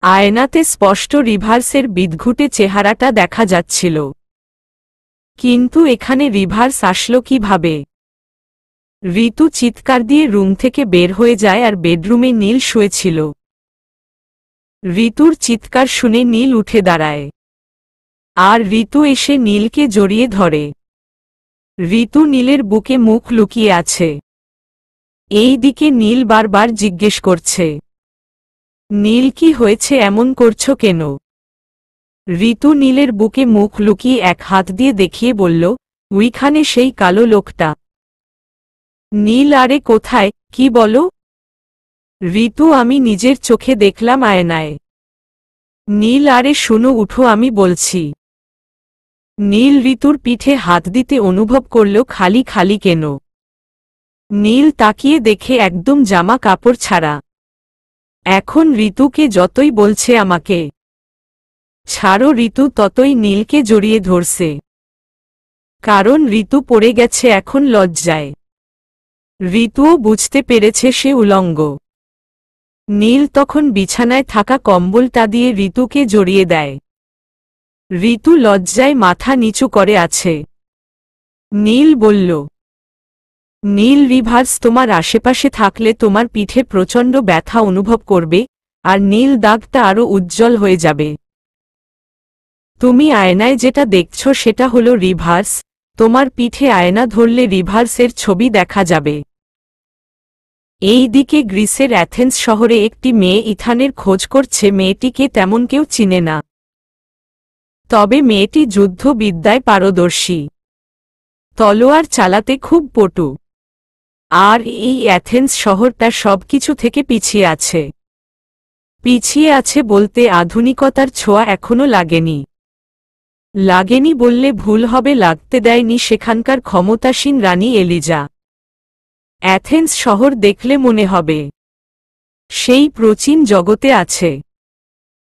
আয়নাতে স্পষ্ট রিভার্সের বিদঘুটে চেহারাটা দেখা যাচ্ছিল। কিন্তু এখানে রিভার্স আসলো কিভাবে? ঋতু চিৎকার দিয়ে রুম থেকে বের হয়ে যায় আর বেডরুমে নীল শুয়েছিল। ঋতুর চিৎকার শুনে নীল উঠে দাঁড়ায়। আর ঋতু এসে নীলকে জড়িয়ে ধরে। ঋতু নীলের বুকে মুখ লুকিয়ে আছে। এই দিকে নীল বারবার জিজ্ঞেস করছে, নীল কি হয়েছে, এমন করছো কেন? ঋতু নীলের বুকে মুখ লুকিয়ে এক হাত দিয়ে দেখিয়ে বলল, ওইখানে সেই কালো লোকটা। নীল, আরে কোথায়, কি বলো? ঋতু, আমি নিজের চোখে দেখলাম আয়নায়। নীল, আরে শুনো, উঠো, আমি বলছি। নীল ঋতুর পিঠে হাত দিতে অনুভব করল খালি খালি কেন। নীল তাকিয়ে দেখে একদম জামা কাপড় ছাড়া। এখন ঋতুকে যতই বলছে আমাকে ছাড়ো, ঋতু ততই নীলকে জড়িয়ে ধরছে। কারণ ঋতু পড়ে গেছে এখন লজ্জায়। ঋতুও বুঝতে পেরেছে সে উলঙ্গ। নীল তখন বিছানায় থাকা কম্বলটা দিয়ে ঋতুকে জড়িয়ে দেয়। ঋতু লজ্জায় মাথা নিচু করে আছে। নীল বলল, নীল, রিভার্স তোমার আশেপাশে থাকলে তোমার পিঠে প্রচণ্ড ব্যথা অনুভব করবে, আর নীল দাগটা আরও উজ্জ্বল হয়ে যাবে। তুমি আয়নায় যেটা দেখছ সেটা হলো রিভার্স। তোমার পিঠে আয়না ধরলে রিভার্সের ছবি দেখা যাবে। এই দিকে গ্রিসের অ্যাথেন্স শহরে একটি মেয়ে ইথানের খোঁজ করছে। মেয়েটিকে তেমন কেউ চিনে না। তবে মেয়েটি যুদ্ধবিদ্যায় পারদর্শী। তলোয়ার চালাতে খুব পটু। আর এই অ্যাথেন্স শহরটা সবকিছু থেকে পিছিয়ে আছে। পিছিয়ে আছে বলতে আধুনিকতার ছোঁয়া এখনো লাগেনি। লাগেনি বললে ভুল হবে, লাগতে দেয়নি সেখানকার ক্ষমতাসীন রানী এলিজা। অ্যাথেন্স শহর দেখলে মনে হবে সেই প্রাচীন জগতে আছে।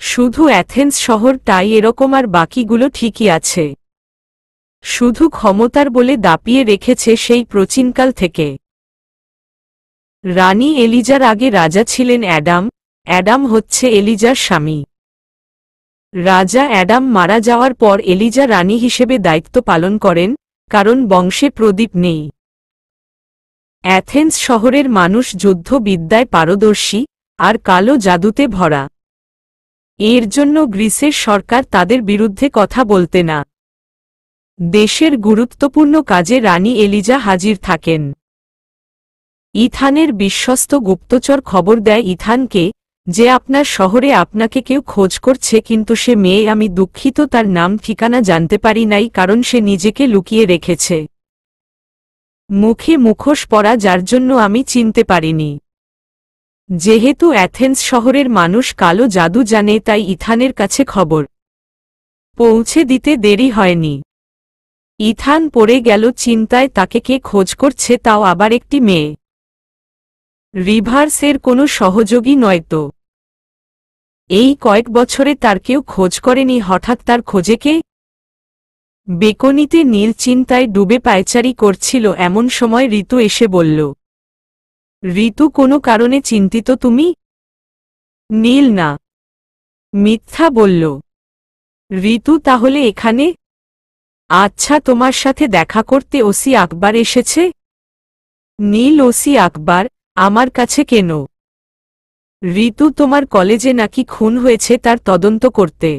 শুধু অ্যাথেন্স শহরটাই এরকম, আর বাকিগুলো ঠিকই আছে। শুধু ক্ষমতার বলে দাপিয়ে রেখেছে সেই প্রাচীনকাল থেকে। রানী এলিজার আগে রাজা ছিলেন অ্যাডাম। অ্যাডাম হচ্ছে এলিজার স্বামী। রাজা অ্যাডাম মারা যাওয়ার পর এলিজা রানী হিসেবে দায়িত্ব পালন করেন, কারণ বংশে প্রদীপ নেই। অ্যাথেন্স শহরের মানুষ যুদ্ধবিদ্যায় পারদর্শী আর কালো জাদুতে ভরা। এর জন্য গ্রিসের সরকার তাদের বিরুদ্ধে কথা বলতে না। দেশের গুরুত্বপূর্ণ কাজে রানী এলিজা হাজির থাকেন। ইথানের বিশ্বস্ত গুপ্তচর খবর দেয় ইথানকে যে আপনার শহরে আপনাকে কেউ খোঁজ করছে, কিন্তু সে মেয়ে। আমি দুঃখিত, তার নাম ঠিকানা জানতে পারি নাই, কারণ সে নিজেকে লুকিয়ে রেখেছে। মুখে মুখোশ পরা, যার জন্য আমি চিনতে পারিনি। যেহেতু অ্যাথেন্স শহরের মানুষ কালো জাদু জানে, তাই ইথানের কাছে খবর পৌঁছে দিতে দেরি হয়নি। ইথান পড়ে গেল চিন্তায়, তাকে কে খোঁজ করছে, তাও আবার একটি মেয়ে। রিভার্সের কোনো সহযোগী নয়তো। এই কয়েক বছরে তার কেউ খোঁজ করেনি, হঠাৎ তার খোঁজে কে? বেকনিতে নীল চিন্তায় ডুবে পায়চারি করছিল। এমন সময় ঋতু এসে বলল, ঋতু, কোনো কারণে চিন্তিত তুমি? নীল না, মিথ্যা বলল। ঋতু, তাহলে এখানে? আচ্ছা, তোমার সাথে দেখা করতে ওসি আকবর এসেছে? নীল, ওসি আকবর আমার কাছে কেন? ঋতু, তোমার কলেজে নাকি খুন হয়েছে, তার তদন্ত করতে।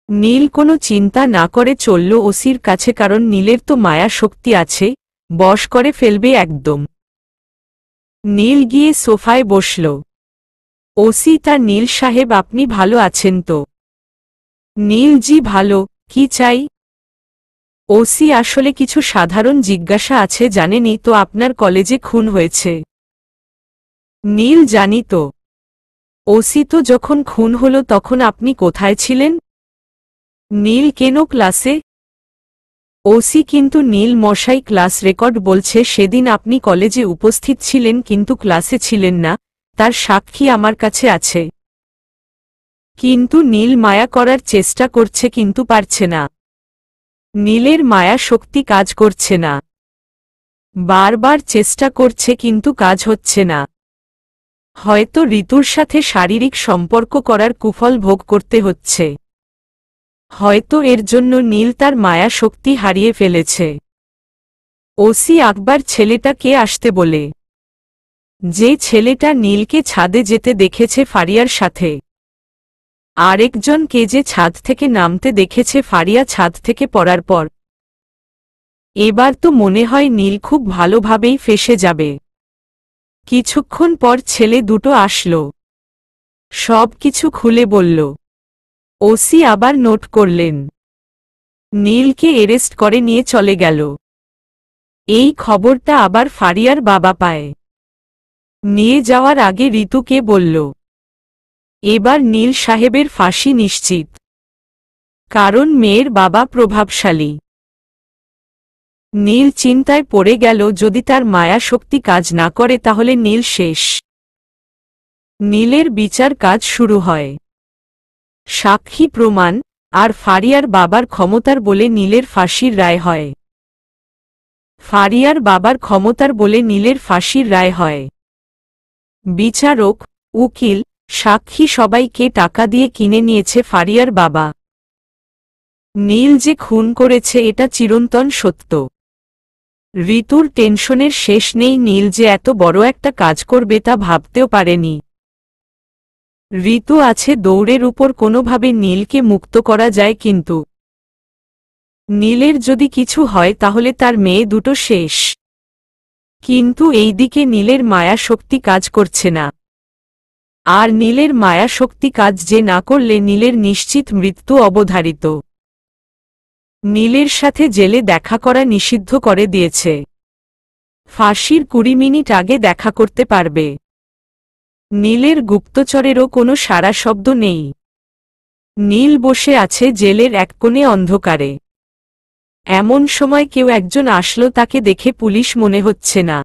নীল কোনো চিন্তা না করে চলল ওসির কাছে, কারণ নীলের তো মায়া শক্তি আছে, বশ করে ফেলবে একদম। নীল গিয়ে সোফায় বসল। ওসি, তার নীল সাহেব, আপনি ভালো আছেন তো? নীল, জি ভালো, কি চাই? ওসি, আসলে কিছু সাধারণ জিজ্ঞাসা আছে। জানেনই তো আপনার কলেজে খুন হয়েছে। নীল, জানি তো। ওসি, তো যখন খুন হলো তখন আপনি কোথায় ছিলেন? নীল, কেন, ক্লাসে? ওসি, কিন্তু নীল মশাই, ক্লাস রেকর্ড বলছে সেদিন আপনি কলেজে উপস্থিত ছিলেন কিন্তু ক্লাসে ছিলেন না, তার সাক্ষী আমার কাছে আছে। কিন্তু নীল মায়া করার চেষ্টা করছে কিন্তু পারছে না। নীলের মায়া শক্তি কাজ করছে না। বারবার চেষ্টা করছে কিন্তু কাজ হচ্ছে না। হয়তো ঋতুর সাথে শারীরিক সম্পর্ক করার কুফল ভোগ করতে হচ্ছে। হয়তো এর জন্য নীল তার মায়া শক্তি হারিয়ে ফেলেছে। ওসি আকবর ছেলেটা কে আসতে বলে? যে ছেলেটা নীলকে ছাদে যেতে দেখেছে ফারিয়ার সাথে। আরেকজন কে যে ছাদ থেকে নামতে দেখেছে ফারিয়া ছাদ থেকে পড়ার পর। এবার তো মনে হয় নীল খুব ভালোভাবেই ফেঁসে যাবে। কিছুক্ষণ পর ছেলে দুটো আসলো, সব কিছু খুলে বলল। ওসি আবার নোট করলেন। নীলকে এরেস্ট করে নিয়ে চলে গেল। এই খবরটা আবার ফারিয়ার বাবা পায়। নিয়ে যাওয়ার আগে ঋতুকে বলল, এবার নীল সাহেবের ফাঁসি নিশ্চিত, কারণ মেয়ের বাবা প্রভাবশালী। নীল চিন্তায় পড়ে গেল, যদি তার মায়া শক্তি কাজ না করে তাহলে নীল শেষ। নীলের বিচার কাজ শুরু হয়। সাক্ষী প্রমাণ আর ফারিয়ার বাবার ক্ষমতার বলে নীলের ফাঁসির রায় হয়। ফারিয়ার বাবার ক্ষমতার বলে নীলের ফাঁসির রায় হয়। বিচারক, উকিল, সাক্ষী সবাইকে টাকা দিয়ে কিনে নিয়েছে ফারিয়ার বাবা। নীল যে খুন করেছে এটা চিরন্তন সত্য। ঋতুর টেনশনের শেষ নেই। নীল যে এত বড় একটা কাজ করবে তা ভাবতেও পারেনি। ঋতু আছে দৌড়ের উপর, কোনোভাবে নীলকে মুক্ত করা যায়, কিন্তু নীলের যদি কিছু হয় তাহলে তার মেয়ে দুটো শেষ। কিন্তু এইদিকে নীলের মায়া শক্তি কাজ করছে না। আর নীলের মায়া শক্তি কাজ যে না করলে নীলের নিশ্চিত মৃত্যু অবধারিত। নীলের সাথে জেলে দেখা করা নিষিদ্ধ করে দিয়েছে। ফাঁসির 20 মিনিট আগে দেখা করতে পারবে। নীলের গুপ্তচরেরও কোনো সাড়া শব্দ নেই। নীল বসে আছে জেলের এক কোণে অন্ধকারে। এমন সময় কেউ একজন আসলো, তাকে দেখে পুলিশ মনে হচ্ছে না।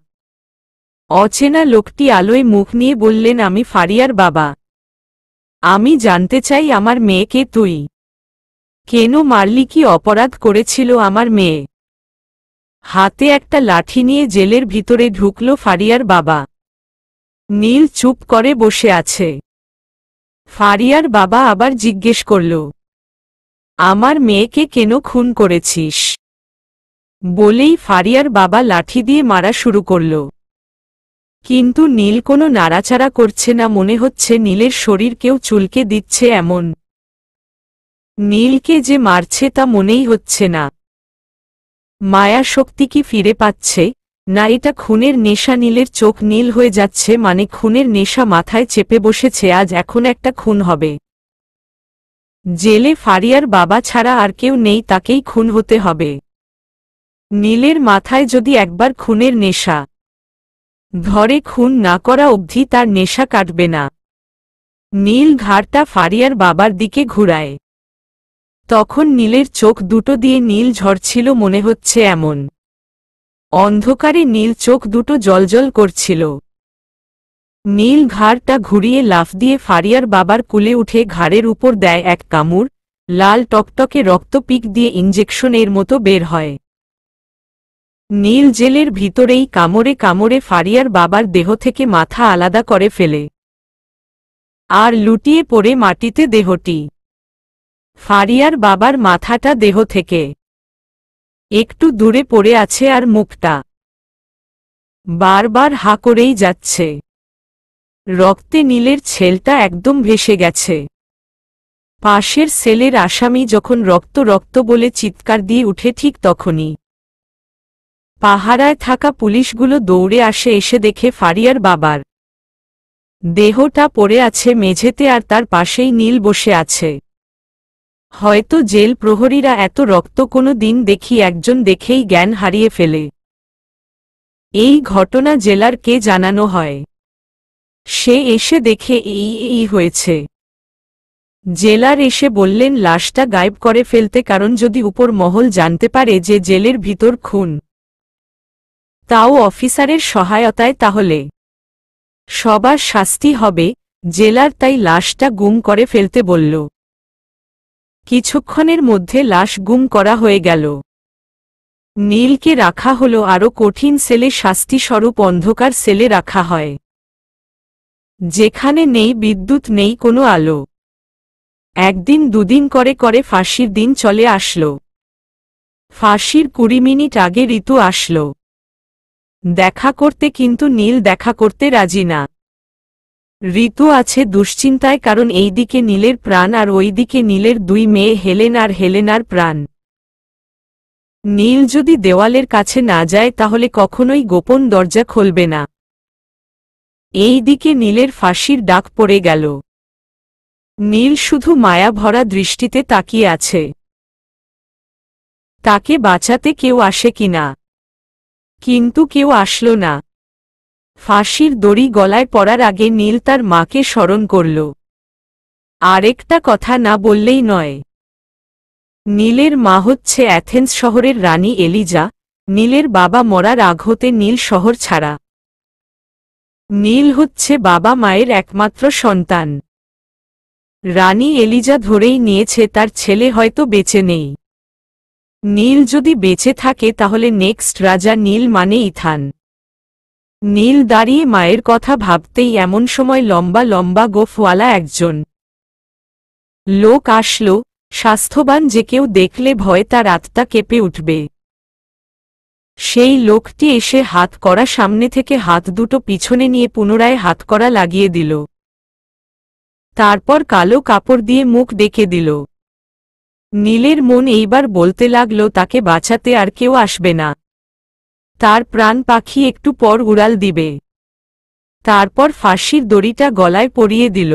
অচেনা লোকটি আলোয় মুখ নিয়ে বললেন, আমি ফারিয়ার বাবা। আমি জানতে চাই আমার মেয়েকে তুই কেন মারলি? কি অপরাধ করেছিল আমার মেয়ে? হাতে একটা লাঠি নিয়ে জেলের ভিতরে ঢুকল ফারিয়ার বাবা। নীল চুপ করে বসে আছে। ফারিয়ার বাবা আবার জিজ্ঞেস করল, আমার মেয়েকে কেন খুন করেছিস? বলেই ফারিয়ার বাবা লাঠি দিয়ে মারা শুরু করল। কিন্তু নীল কোনো নাড়াচাড়া করছে না, মনে হচ্ছে নীলের শরীর কেউ চুলকে দিচ্ছে এমন। নীলকে যে মারছে তা মনেই হচ্ছে না। মায়া শক্তি কি ফিরে পাচ্ছে না এটা খুনের নেশা? নীলের চোখ নীল হয়ে যাচ্ছে, মানে খুনের নেশা মাথায় চেপে বসেছে। আজ এখন একটা খুন হবে। জেলে ফারিয়ার বাবা ছাড়া আর কেউ নেই, তাকেই খুন হতে হবে। নীলের মাথায় যদি একবার খুনের নেশা ধরে, খুন না করা অবধি তার নেশা কাটবে না। নীল ঘাড়টা ফারিয়ার বাবার দিকে ঘুরায়। তখন নীলের চোখ দুটো দিয়ে নীল ঝরছিল, মনে হচ্ছে এমন। অন্ধকারে নীল চোখ দুটো জ্বলজ্বল করছিল। নীল ঘাড়টা ঘুরিয়ে লাফ দিয়ে ফারিয়ার বাবার কুলে উঠে ঘাড়ের উপর দেয় এক কামড়। লাল টকটকে রক্ত পিক দিয়ে ইঞ্জেকশনের মতো বের হয়। নীল জেলের ভিতরেই কামড়ে কামড়ে ফারিয়ার বাবার দেহ থেকে মাথা আলাদা করে ফেলে, আর লুটিয়ে পড়ে মাটিতে দেহটি। ফারিয়ার বাবার মাথাটা দেহ থেকে একটু দূরে পড়ে আছে, আর মুখটা বারবার হা করেই যাচ্ছে। রক্তে নীলের ছেলটা একদম ভেসে গেছে। পাশের সেলের আসামি যখন রক্ত রক্ত বলে চিৎকার দিয়ে উঠে, ঠিক তখনই পাহারায় থাকা পুলিশগুলো দৌড়ে আসে। এসে দেখে ফারিয়ার বাবার দেহটা পড়ে আছে মেঝেতে, আর তার পাশেই নীল বসে আছে। হয়তো জেল প্রহরীরা এত রক্ত কোনো দিন দেখি একজন দেখেই জ্ঞান হারিয়ে ফেলে। এই ঘটনা জেলারকে জানানো হয়। সে এসে দেখে এই হয়েছে। জেলার এসে বললেন লাশটা গায়েব করে ফেলতে, কারণ যদি উপর মহল জানতে পারে যে জেলের ভিতর খুন, তাও অফিসারের সহায়তায়, তাহলে সবার শাস্তি হবে। জেলার তাই লাশটা গুম করে ফেলতে বলল। কিছুক্ষণের মধ্যে লাশ গুম করা হয়ে গেল। নীলকে রাখা হলো আরও কঠিন সেলে, শাস্তি স্বরূপ অন্ধকার সেলে রাখা হয়। যেখানে নেই বিদ্যুৎ, নেই কোনো আলো। একদিন দুদিন করে করে ফাঁসির দিন চলে আসলো। ফাঁসির 20 মিনিট আগে ঋতু আসলো দেখা করতে, কিন্তু নীল দেখা করতে রাজি না। ঋতু আছে দুশ্চিন্তায়, কারণ এইদিকে নীলের প্রাণ আর ওইদিকে নীলের 2 মেয়ে হেলেন আর হেলেনার প্রাণ। নীল যদি দেওয়ালের কাছে না যায় তাহলে কখনোই গোপন দরজা খুলবে না। এই দিকে নীলের ফাঁসির ডাক পড়ে গেল। নীল শুধু মায়া ভরা দৃষ্টিতে তাকিয়ে আছে। তাকে বাঁচাতে কেউ আসে কিনা, কিন্তু কেউ আসলো না। ফাঁসির দড়ি গলায় পড়ার আগে নীল তার মাকে স্মরণ করল। আরেকটা কথা না বললেই নয়। নীলের মা হচ্ছে অ্যাথেন্স শহরের রানী এলিজা। নীলের বাবা মরার আগ হতে নীল শহর ছাড়া। নীল হচ্ছে বাবা মায়ের একমাত্র সন্তান। রানী এলিজা ধরেই নিয়েছে তার ছেলে হয়তো বেঁচে নেই। নীল যদি বেঁচে থাকে তাহলে নেক্সট রাজা নীল মানে ইথান। নীল দাঁড়িয়ে মায়ের কথা ভাবতেই এমন সময় লম্বা লম্বা গোফওয়ালা একজন লোক আসলো। স্বাস্থ্যবান যে কেউ দেখলে ভয়ে তার আত্মা কেঁপে উঠবে। সেই লোকটি এসে হাত করা সামনে থেকে হাত দুটো পিছনে নিয়ে পুনরায় হাত করা লাগিয়ে দিল। তারপর কালো কাপড় দিয়ে মুখ ডেকে দিল। নীলের মন এইবার বলতে লাগল তাকে বাঁচাতে আর কেউ আসবে না। তার প্রাণ পাখি একটু পর উড়াল দিবে। তারপর ফাঁসির দড়িটা গলায় পরিয়ে দিল।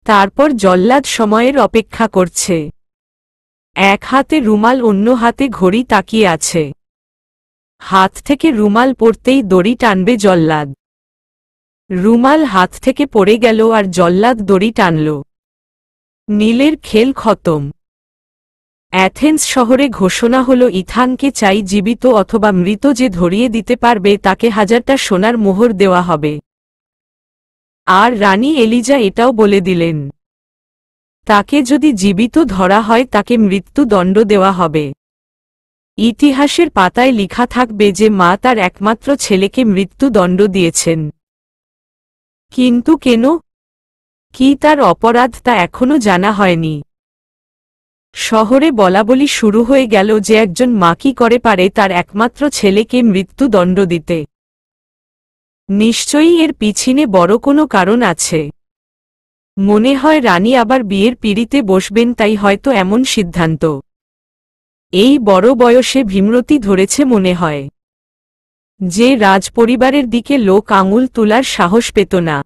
তারপর জল্লাদ সময়ের অপেক্ষা করছে। এক হাতে রুমাল, অন্য হাতে ঘড়ি তাকিয়ে আছে। হাত থেকে রুমাল পড়তেই দড়ি টানবে জল্লাদ। রুমাল হাত থেকে পড়ে গেল আর জল্লাদ দড়ি টানল। নীলের খেল খতম। অ্যাথেন্স শহরে ঘোষণা হলো ইথানকে চাই জীবিত অথবা মৃত, যে ধরিয়ে দিতে পারবে তাকে 1000টা সোনার মোহর দেওয়া হবে। আর রানী এলিজা এটাও বলে দিলেন তাকে যদি জীবিত ধরা হয় তাকে মৃত্যুদণ্ড দেওয়া হবে। ইতিহাসের পাতায় লেখা থাকবে যে মা তার একমাত্র ছেলেকে মৃত্যুদণ্ড দিয়েছেন। কিন্তু কেন, কি তার অপরাধ তা এখনো জানা হয়নি। শহরে বলাবলি শুরু হয়ে গেল যে একজন মা কি করে পারে তার একমাত্র ছেলেকে মৃত্যুদণ্ড দিতে। নিশ্চয়ই এর পিছনে বড় কোনো কারণ আছে। মনে হয় রানী আবার বিয়ের পিঁড়িতে বসবেন, তাই হয়তো এমন সিদ্ধান্ত। এই বড় বয়সে ভীমরতি ধরেছে মনে হয়। যে রাজপরিবারের দিকে লোক আঙুল তোলার সাহস পেত না,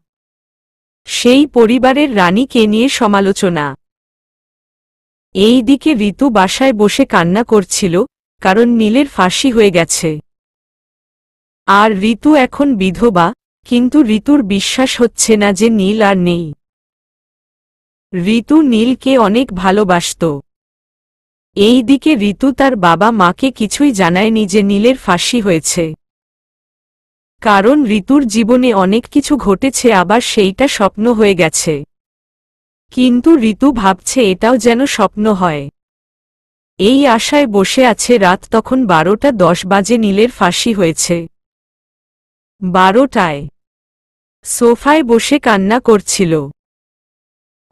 সেই পরিবারের রানীকে নিয়ে সমালোচনা। এই দিকে ঋতু বাসায় বসে কান্না করছিল, কারণ নীলের ফাঁসি হয়ে গেছে। আর ঋতু এখন বিধবা, কিন্তু ঋতুর বিশ্বাস হচ্ছে না যে নীল আর নেই। ঋতু নীলকে অনেক ভালোবাসত। এই দিকে ঋতু তার বাবা মাকে কিছুই জানায়নি যে নীলের ফাঁসি হয়েছে। কারণ ঋতুর জীবনে অনেক কিছু ঘটেছে, আবার সেইটা স্বপ্ন হয়ে গেছে। কিন্তু ঋতু ভাবছে এটাও যেন স্বপ্ন হয়। এই আশায় বসে আছে। রাত তখন 12:10 বাজে। নীলের ফাঁসি হয়েছে 12টায়। সোফায় বসে কান্না করছিল।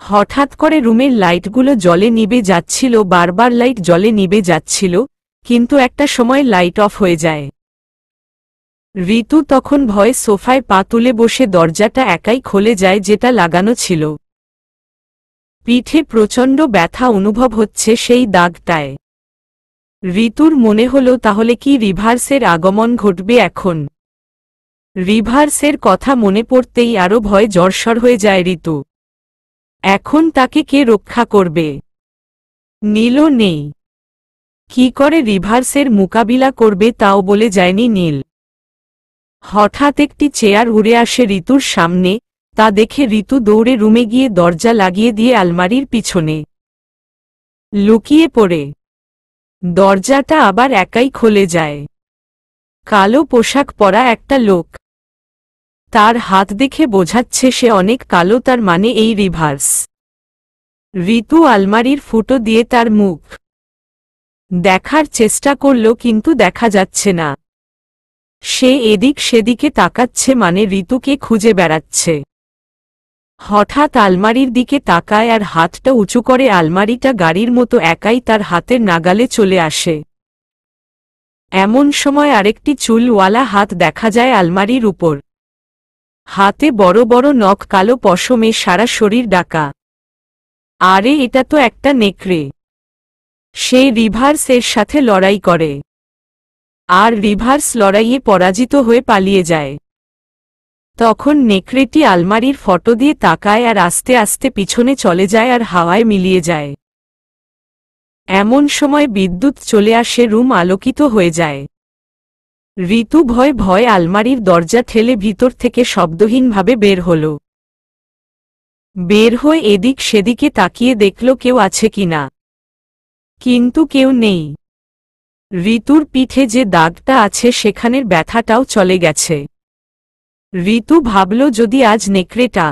হঠাৎ করে রুমের লাইটগুলো জ্বলে নিভে যাচ্ছিল, বারবার লাইট জ্বলে নিভে যাচ্ছিল, কিন্তু একটা সময় লাইট অফ হয়ে যায়। ঋতু তখন ভয়ে সোফায় পা তুলে বসে দরজাটা একাই খুলে যায় যেটা লাগানো ছিল। পিঠে প্রচণ্ড ব্যথা অনুভব হচ্ছে সেই দাগটায়। ঋতুর মনে হলো তাহলে কি রিভার্সের আগমন ঘটবে এখন। রিভার্সের কথা মনে পড়তেই আরো ভয় জর্জর হয়ে যায় ঋতু। এখন তাকে কে রক্ষা করবে? নীলও নেই। কি করে রিভার্সের মোকাবিলা করবে তাও বলে যায়নি নীল। হঠাৎ একটি চেয়ার উড়ে আসে ঋতুর সামনে। তা দেখে ঋতু দৌড়ে রুমে গিয়ে দরজা লাগিয়ে দিয়ে আলমারির পিছনে লুকিয়ে পড়ে। দরজাটা আবার একাই খুলে যায়। কালো পোশাক পরা একটা লোক। তার হাত দেখে বোঝাচ্ছে সে অনেক কালো, তার মানে এই রিভার্স। ঋতু আলমারির ফুটো দিয়ে তার মুখ দেখার চেষ্টা করল, কিন্তু দেখা যাচ্ছে না। সে এদিক সেদিকে তাকাচ্ছে, মানে ঋতুকে খুঁজে বেড়াচ্ছে। হঠাৎ আলমারির দিকে তাকায় আর হাতটা উঁচু করে আলমারিটা গাড়ির মতো একাই তার হাতের নাগালে চলে আসে। এমন সময় আরেকটি চুলওয়ালা হাত দেখা যায় আলমারির উপর। হাতে বড় বড় নখ, কালো পশমে সারা শরীর ঢাকা। আরে এটা তো একটা নেকড়ে। সে রিভার্সের সাথে লড়াই করে, আর রিভার্স লড়াইয়ে পরাজিত হয়ে পালিয়ে যায়। তখন নেকড়েটি আলমারির ফটো দিয়ে তাকায় আর আস্তে আস্তে পিছনে চলে যায় আর হাওয়ায় মিলিয়ে যায়। এমন সময় বিদ্যুৎ চলে আসে, রুম আলোকিত হয়ে যায়। ঋতু ভয় ভয় আলমারির দরজা ঠেলে ভিতর থেকে শব্দহীনভাবে বের হল। বের হয়ে এদিক সেদিকে তাকিয়ে দেখল কেউ আছে কিনা, কিন্তু কেউ নেই। ঋতুর পিঠে যে দাগটা আছে সেখানের ব্যথাটাও চলে গেছে। ঋতু ভাবল যদি আজ নেকড়েটা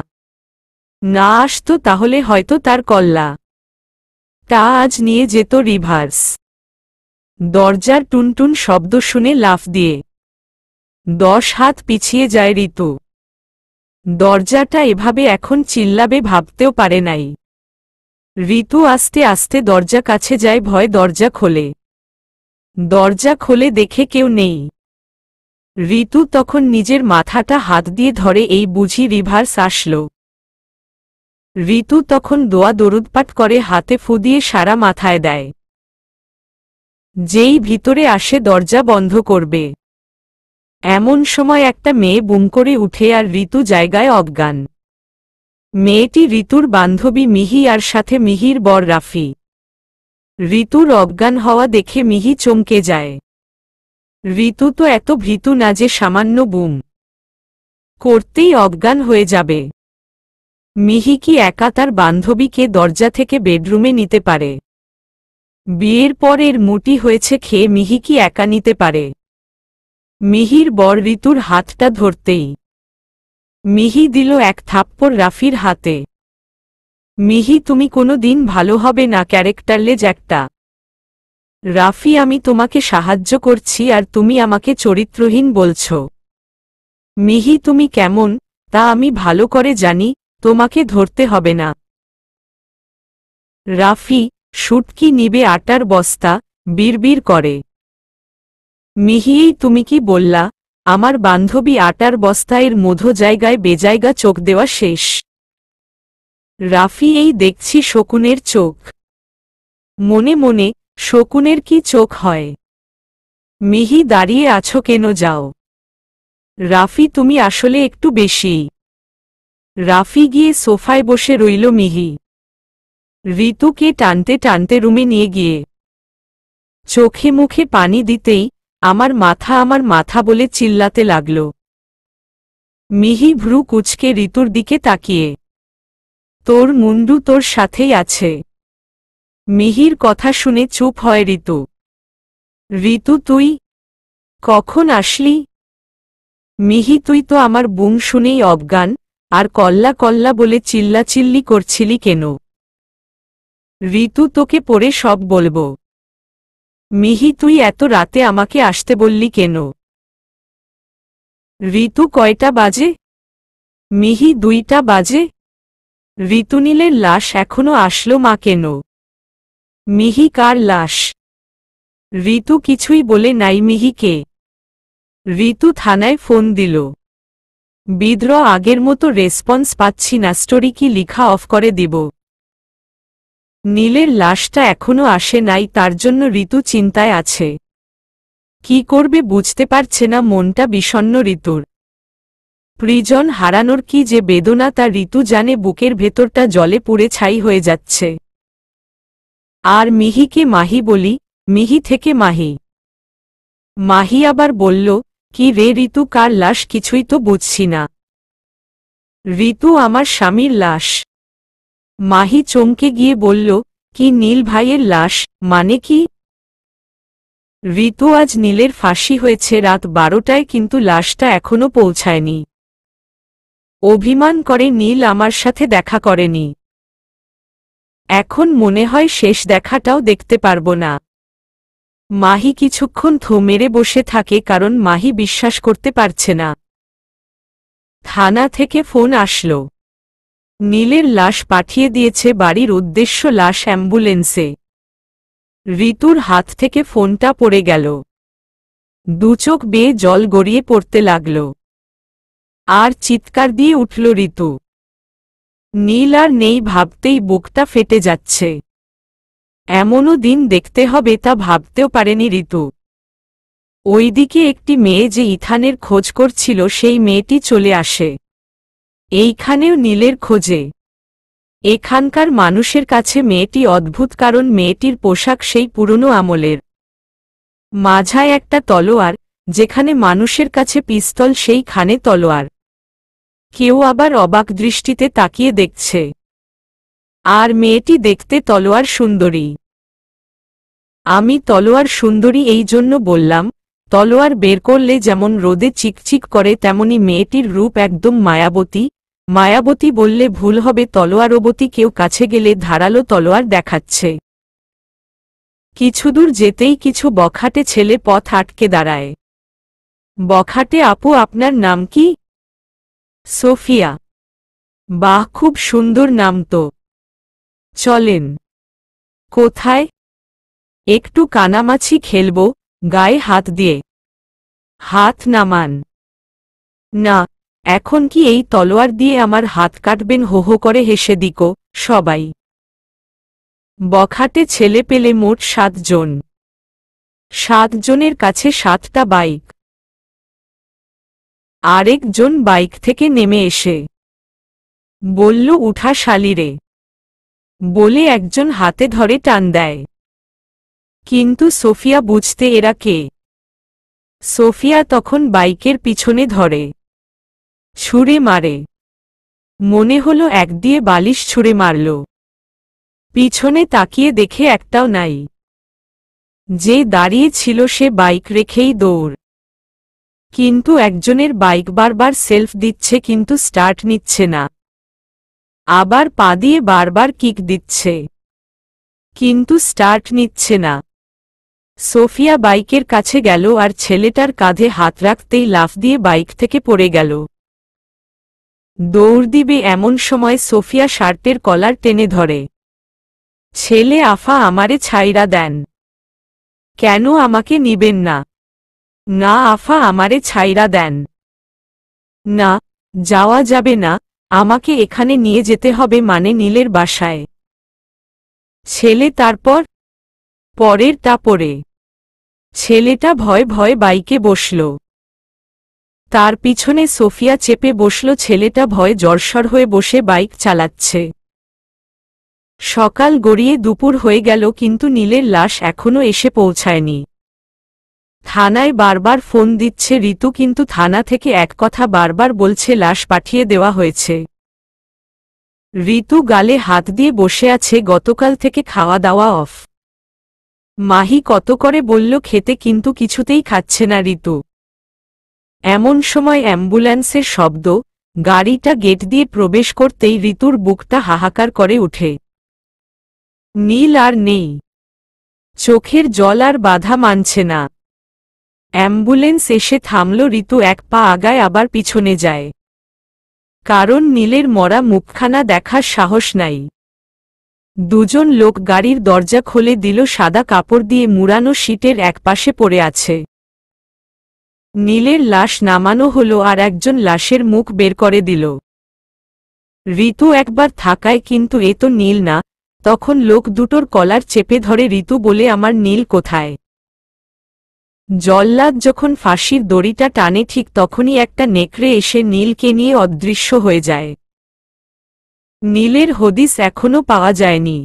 না আসতো তাহলে হয়তো তার কল্লা তা আজ নিয়ে যেত রিভার্স। দরজার টুনটুন শব্দ শুনে লাফ দিয়ে 10 হাত পিছিয়ে যায় ঋতু। দরজাটা এভাবে এখন চিল্লাবে ভাবতেও পারে নাই। ঋতু আস্তে আস্তে দরজা কাছে যায়, ভয় দরজা খোলে। দরজা খোলে দেখে কেউ নেই। ঋতু তখন নিজের মাথাটা হাত দিয়ে ধরে, এই বুঝি রিভার্স আসলো। ঋতু তখন দোয়া দরুদ পাঠ করে হাতে ফু দিয়ে সারা মাথায় দেয়। যেই ভিতরে আসে দরজা বন্ধ করবে, এমন সময় একটা মেয়ে বুম করে উঠে আর ঋতু জায়গায় অজ্ঞান। মেয়েটি ঋতুর বান্ধবী মিহি আর সাথে মিহির বর রাফি। ঋতুর অজ্ঞান হওয়া দেখে মিহি চমকে যায়। ঋতু তো এত ভীতু না যে সামান্য বুম করতেই অজ্ঞান হয়ে যাবে। মিহি কি একা তার বান্ধবীকে দরজা থেকে বেডরুমে নিতে পারে? বিয়ের পর এর মুটি হয়েছে খেয়ে মিহি কি একা নিতে পারে? মিহির বর ঋতুর হাতটা ধরতেই মিহি দিল এক থাপ্পড় রাফির হাতে। মিহি, তুমি কোনো দিন ভালো হবে না, ক্যারেক্টারলেস একটা। রাফি, আমি তোমাকে সাহায্য করছি আর তুমি আমাকে চরিত্রহীন বলছ। মিহি, তুমি কেমন তা আমি ভালো করে জানি, তোমাকে ধরতে হবে না। রাফি শুটকি নিবে আটার বস্তা বিড়বিড় করে। মিহি, তুমি কি বললা? আমার বান্ধবী আটার বস্তায়ের মধ্য জায়গায় বেজায়গা চোখ দেওয়া শেষ। রাফি, এই দেখছি শকুনের চোখ। মনে মনে, শকুনের কি চোখ হয়? মিহি, দাঁড়িয়ে আছো কেন, যাও। রাফি, তুমি আসলে একটু বেশি। রাফি গিয়ে সোফায় বসে রইল। মিহি ঋতুকে টানতে টানতে রুমে নিয়ে গিয়ে চোখে মুখে পানি দিতেই আমার মাথা বলে চিল্লাতে লাগল। মিহি ভ্রু কুচকে ঋতুর দিকে তাকিয়ে, তোর মুন্ডু তোর সাথেই আছে। মিহির কথা শুনে চুপ হয় ঋতু। ঋতু, তুই কখন আসলি? মিহি, তুই তো আমার বুম শুনেই অজ্ঞান আর কল্লা কল্লা বলে চিল্লাচিল্লি করছিলি কেন? ঋতু, তোকে পরে সব বলবো। মিহি, তুই এত রাতে আমাকে আসতে বললি কেন? ঋতু, কয়টা বাজে? মিহি, 2টা বাজে। ঋতুনীলের লাশ এখনো আসলো মা কেন? মিহি, কার লাশ? ঋতু কিছুই বলে নাই। মিহিকে ঋতু থানায় ফোন দিল। বিদ্রোহ আগের মতো রেসপন্স পাচ্ছি না, স্টোরি কি লিখা অফ করে দিব? নীলের লাশটা এখনো আসে নাই, তার জন্য ঋতু চিন্তায় আছে। কি করবে বুঝতে পারছে না, মনটা বিষণ্ণ ঋতুর। প্রিজন হারানোর কি যে বেদনা তা ঋতু জানে, বুকের ভেতরটা জলে পুড়ে ছাই হয়ে যাচ্ছে। আর মিহিকে মাহি বলি, মিহি থেকে মাহি। মাহি আবার বলল, কি রে ঋতু, কার লাশ? কিছুই তো বুঝছি না। ঋতু, আমার স্বামীর লাশ। মাহি চমকে গিয়ে বলল, কি নীল ভাইয়ের লাশ? মানে কি? ঋতু, আজ নীলের ফাঁসি হয়েছে রাত 12টায়, কিন্তু লাশটা এখনো পৌঁছায়নি। অভিমান করে নীল আমার সাথে দেখা করেনি। এখন মনে হয় শেষ দেখাটাও দেখতে পারব না। মাহি কিছুক্ষণ মেরে বসে থাকে, কারণ মাহি বিশ্বাস করতে পারছে না। থানা থেকে ফোন আসলো। নীলের লাশ পাঠিয়ে দিয়েছে বাড়ির উদ্দেশ্য লাশ অ্যাম্বুলেন্সে। ঋতুর হাত থেকে ফোনটা পড়ে গেল। দুচোখ বেয়ে জল গড়িয়ে পড়তে লাগল। আর চিৎকার দিয়ে উঠল ঋতু। নীল আর নেই ভাবতেই বুকটা ফেটে যাচ্ছে। এমনও দিন দেখতে হবে তা ভাবতেও পারেনি ঋতু। ওইদিকে একটি মেয়ে যে ইথানের খোঁজ করছিল সেই মেয়েটি চলে আসে এইখানেও নীলের খোঁজে। এখানকার মানুষের কাছে মেয়েটি অদ্ভুত, কারণ মেয়েটির পোশাক সেই পুরনো আমলের। মাঝায় একটা তলোয়ার, যেখানে মানুষের কাছে পিস্তল সেইখানে তলোয়ার। কেউ আবার অবাক দৃষ্টিতে তাকিয়ে দেখছে। আর মেয়েটি দেখতে তলোয়ার সুন্দরী। আমি তলোয়ার সুন্দরী এই জন্য বললাম, তলোয়ার বের করলে যেমন রোদে চিকচিক করে তেমনি মেয়েটির রূপ একদম মায়াবতী। মায়াবতী বললে ভুল হবে, তলোয়ারবতী। কেউ কাছে গেলে ধারালো তলোয়ার দেখাচ্ছে। কিছুদূর যেতেই কিছু বখাটে ছেলে পথ আটকে দাঁড়ায়। বখাটে আপু, আপনার নাম কি? সোফিয়া। বাহ, খুব সুন্দর নাম তো। চলেন। কোথায়? একটু কানামাছি খেলব, গায়ে হাত দিয়ে। হাত নামান। না, এখন কি এই তলোয়ার দিয়ে আমার হাত কাটবেন? হো হো করে হেসে দিকো সবাই। বখাটে ছেলে পেলে মোট 7 জন। 7 জনের কাছে 7টা বাইক। আরেকজন বাইক থেকে নেমে এসে বলল, উঠা শালিরে, বলে একজন হাতে ধরে টান দেয়। কিন্তু সোফিয়া বুঝতে এরা কে। সোফিয়া তখন বাইকের পিছনে ধরে, ছুঁড়ে মারে। মনে হলো এক দিয়ে বালিশ ছুঁড়ে মারল। পিছনে তাকিয়ে দেখে একটাও নাই। যে দাঁড়িয়ে ছিল সে বাইক রেখেই দৌড়। কিন্তু একজনের বাইক বারবার সেলফ দিচ্ছে কিন্তু স্টার্ট নিচ্ছে না। আবার পা দিয়ে বারবার কিক দিচ্ছে, কিন্তু স্টার্ট নিচ্ছে না। সোফিয়া বাইকের কাছে গেল আর ছেলেটার কাঁধে হাত রাখতেই লাফ দিয়ে বাইক থেকে পড়ে গেল। দৌড় দিবে এমন সময় সোফিয়া শার্টের কলার টেনে ধরে। ছেলে, আফা আমারে ছাইরা দেন। কেন, আমাকে নিবেন না? না আফা, আমারে ছাইরা দেন। না, যাওয়া যাবে না, আমাকে এখানে নিয়ে যেতে হবে, মানে নীলের বাসায়। ছেলে তারপর? পরেরটা পরে। ছেলেটা ভয় ভয় বাইকে বসল। তার পিছনে সোফিয়া চেপে বসল। ছেলেটা ভয়ে জড়সড় হয়ে বসে বাইক চালাচ্ছে। সকাল গড়িয়ে দুপুর হয়ে গেল কিন্তু নীলের লাশ এখনো এসে পৌঁছায়নি। থানায় বারবার ফোন দিচ্ছে ঋতু, কিন্তু থানা থেকে এক কথা বারবার বলছে লাশ পাঠিয়ে দেওয়া হয়েছে। ঋতু গালে হাত দিয়ে বসে আছে। গতকাল থেকে খাওয়া দাওয়া অফ। মাহি কত করে বলল খেতে, কিন্তু কিছুতেই খাচ্ছে না ঋতু। এমন সময় অ্যাম্বুলেন্সের শব্দ। গাড়িটা গেট দিয়ে প্রবেশ করতেই ঋতুর বুকটা হাহাকার করে ওঠে। নীল আর নেই। চোখের জল আর বাধা মানছে না। অ্যাম্বুলেন্স এসে থামল। ঋতু এক পা আগায় আবার পিছনে যায়, কারণ নীলের মরা মুখখানা দেখার সাহস নাই। দুজন লোক গাড়ির দরজা খুলে দিল। সাদা কাপড় দিয়ে মুড়ানো সিটের একপাশে পড়ে আছে। নীলের লাশ নামানো হলো আর একজন লাশের মুখ বের করে দিল। ঋতু একবার থাকায়, কিন্তু এ তো নীল না। তখন লোক দুটোর কলার চেপে ধরে। ঋতু বলে, আমার নীল কোথায়? জল্লাদ যখন ফাঁসির দড়িটা টানে ঠিক তখনই একটা নেকড়ে এসে নীলকে নিয়ে অদৃশ্য হয়ে যায়। নীলের হদিস এখনো পাওয়া যায়নি।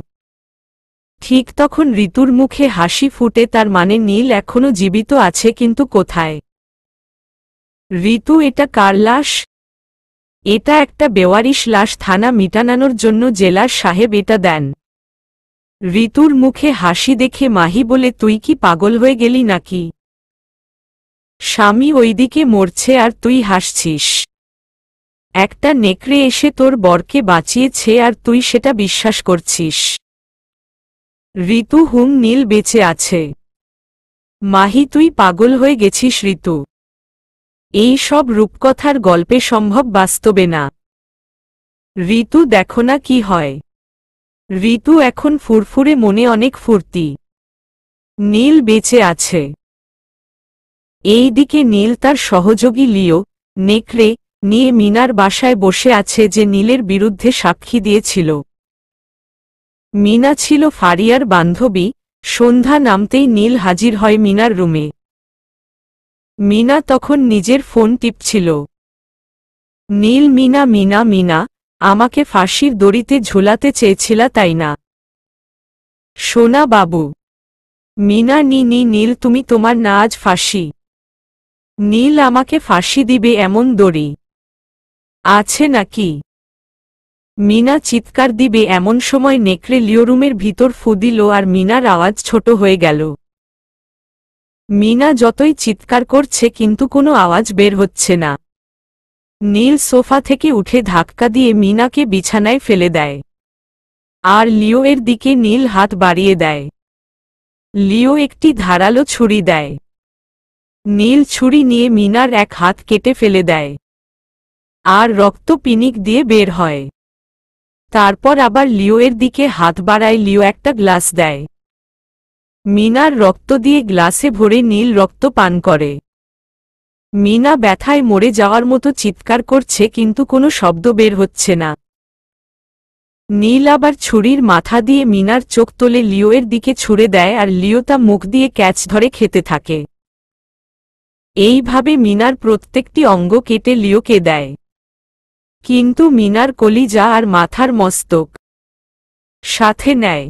ঠিক তখন ঋতুর মুখে হাসি ফুটে, তার মানে নীল এখনো জীবিত আছে, কিন্তু কোথায়? ঋতু, এটা কার লাশ? এটা একটা বেওয়ারিশ লাশ, থানা মিটানোর জন্য জেলার সাহেব এটা দেন। ঋতুর মুখে হাসি দেখে মাহি বলে, তুই কি পাগল হয়ে গেলি নাকি? স্বামী ওইদিকে মরছে আর তুই হাসছিস? একটা নেকড়ে এসে তোর বরকে বাঁচিয়েছে আর তুই সেটা বিশ্বাস করছিস? ঋতু, হুম, নীল বেঁচে আছে। মাহি, তুই পাগল হয়ে গেছিস ঋতু। এই সব রূপকথার গল্পে সম্ভব, বাস্তবে না। ঋতু দেখো না কি হয়। ঋতু এখন ফুরফুরে মনে অনেক ফুর্তি। নীল বেঁচে আছে। এই দিকে নীল তার সহযোগী লিও, নেকড়ে নিয়ে মিনার বাসায় বসে আছে যে নীলের বিরুদ্ধে সাক্ষী দিয়েছিল। মিনা ছিল ফারিয়ার বান্ধবী। সন্ধ্যা নামতেই নীল হাজির হয় মিনার রুমে। মিনা তখন নিজের ফোন টিপছিল। নীল, মিনা, মিনা, মিনা, আমাকে ফাঁসির দড়িতে ঝুলাতে চেয়েছিলা তাই না? সোনা বাবু। মিনা, নি নি নীল, তুমি তোমার না আজ ফাঁসি। নীল, আমাকে ফাঁসি দিবে এমন দড়ি আছে নাকি? মিনা চিৎকার দিবে এমন সময় নেকড়ে লিও রুমের ভিতর ফু দিল আর মিনার আওয়াজ ছোট হয়ে গেল। মিনা যতই চিৎকার করছে কিন্তু কোনো আওয়াজ বের হচ্ছে না। নীল সোফা থেকে উঠে ধাক্কা দিয়ে মিনাকে বিছানায় ফেলে দেয়। আর লিও এর দিকে নীল হাত বাড়িয়ে দেয়। লিও একটি ধারালো ছুরি দেয়। নীল ছুরি নিয়ে মিনার এক হাত কেটে ফেলে দেয়। আর রক্ত পিনিক দিয়ে বের হয়। তারপর আবার লিও এর দিকে হাত বাড়ায়। লিও একটা গ্লাস দেয়। মিনার রক্ত দিয়ে গ্লাসে ভরে নীল রক্ত পান করে। মিনা ব্যথায় মরে যাওয়ার মতো চিৎকার করছে কিন্তু কোনো শব্দ বের হচ্ছে না। নীল আবার ছুরির মাথা দিয়ে মিনার চোখ তোলে লিও এর দিকে ছুঁড়ে দেয় আর লিও তা মুখ দিয়ে ক্যাচ ধরে খেতে থাকে। এইভাবে মিনার প্রত্যেকটি অঙ্গ কেটে লিওকে দেয়। কিন্তু মিনার কলিজা আর মাথার মস্তক সাথে নেয়।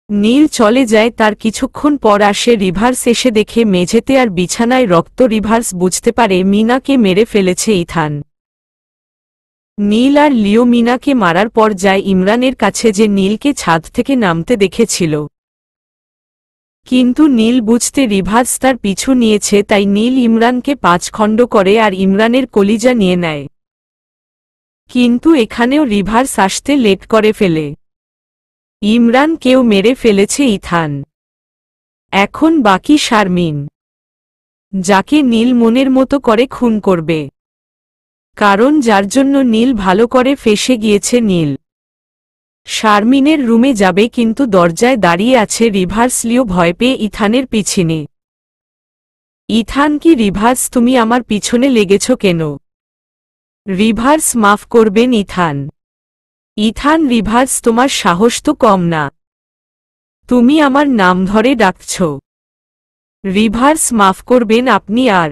নীল চলে যায়। তার কিছুক্ষণ পর আসে রিভার্স। এসে দেখে মেঝেতে আর বিছানায় রক্ত। রিভার্স বুঝতে পারে মিনাকে মেরে ফেলেছে ইথান। নীল আর লিও মিনাকে মারার পর যায় ইমরানের কাছে যে নীলকে ছাদ থেকে নামতে দেখেছিল। কিন্তু নীল বুঝতে রিভার্স তার পিছু নিয়েছে, তাই নীল ইমরানকে 5 খণ্ড করে আর ইমরানের কলিজা নিয়ে নেয়। কিন্তু এখানেও রিভার্স আসতে লেট করে ফেলে। ইমরানকেও মেরে ফেলেছে ইথান। এখন বাকি শারমিন, যাকে নীল মনের মতো করে খুন করবে। কারণ যার জন্য নীল ভালো করে ফেঁসে গিয়েছে। নীল শারমিনের রুমে যাবে কিন্তু দরজায় দাঁড়িয়ে আছে রিভার্স। লিও ভয় পেয়ে ইথানের পিছনে। ইথান, কি রিভার্স, তুমি আমার পিছনে লেগেছ কেন? রিভার্স, মাফ করবেন ইথান। ইথান, রিভার্স, তোমার সাহস তো কম না। তুমি আমার নাম ধরে ডাকছ। রিভার্স, মাফ করবেন, আপনি আর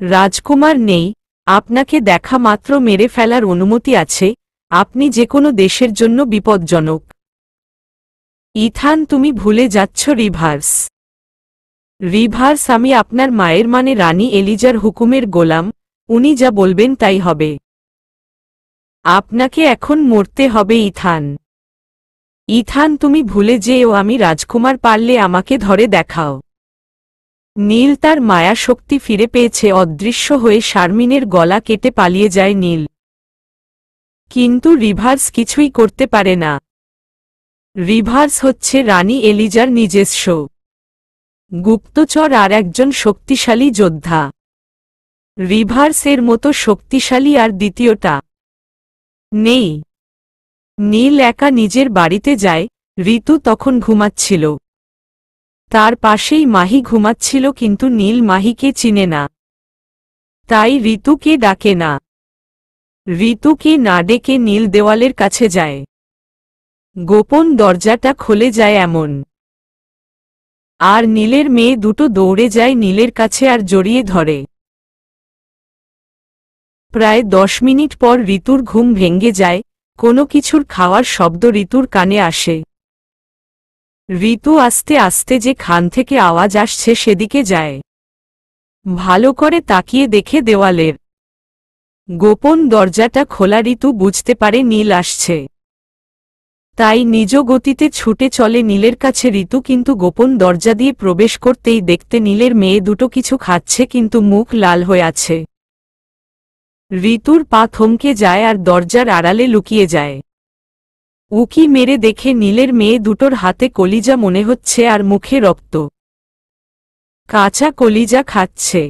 রাজকুমার নেই। আপনাকে দেখা মাত্র মেরে ফেলার অনুমতি আছে। আপনি যে কোনো দেশের জন্য বিপজ্জনক। ইথান, তুমি ভুলে যাচ্ছ রিভার্স। রিভার্স, আমি আপনার মায়ের মানে রানী এলিজার হুকুমের গোলাম। উনি যা বলবেন তাই হবে। আপনাকে এখন মরতে হবে ইথান। ইথান, তুমি ভুলে যেও আমি রাজকুমার, পারলে আমাকে ধরে দেখাও। নীল তার মায়া শক্তি ফিরে পেয়েছে। অদৃশ্য হয়ে শারমিনের গলা কেটে পালিয়ে যায় নীল। কিন্তু রিভার্স কিছুই করতে পারে না। রিভার্স হচ্ছে রানী এলিজার নিজস্ব গুপ্তচর আর একজন শক্তিশালী যোদ্ধা। রিভার্স এর মতো শক্তিশালী আর দ্বিতীয়টা নেই। নীল একা নিজের বাড়িতে যায়। ঋতু তখন ঘুমাচ্ছিল। তার পাশেই মাহি ঘুমাচ্ছিল কিন্তু নীল মাহিকে চিনে না। তাই ঋতুকে ডাকে না। ঋতুকে না ডেকে নীল দেওয়ালের কাছে যায়। গোপন দরজাটা খুলে যায় এমন। আর নীলের মেয়ে দুটো দৌড়ে যায় নীলের কাছে আর জড়িয়ে ধরে। প্রায় 10 মিনিট পর ঋতুর ঘুম ভেঙে যায়। কোনো কিছুর খাওয়ার শব্দ ঋতুর কানে আসে। ঋতু আস্তে আস্তে যে খান থেকে আওয়াজ আসছে সেদিকে যায়। ভালো করে তাকিয়ে দেখে দেওয়ালের গোপন দরজাটা খোলা। ঋতু বুঝতে পারে নীল আসছে। তাই নিজ গতিতে ছুটে চলে নীলের কাছে। ঋতু কিন্তু গোপন দরজা দিয়ে প্রবেশ করতেই দেখতে নীলের মেয়ে দুটো কিছু খাচ্ছে কিন্তু মুখ লাল হয়ে আছে। ঋতুর পা থমকে যায় আর দরজার আড়ালে লুকিয়ে যায়। উকি মেরে দেখে নীলের মেয়ে দুটোর হাতে কলিজা মনে হচ্ছে আর মুখে রক্ত। কাঁচা কলিজা খাচ্ছে।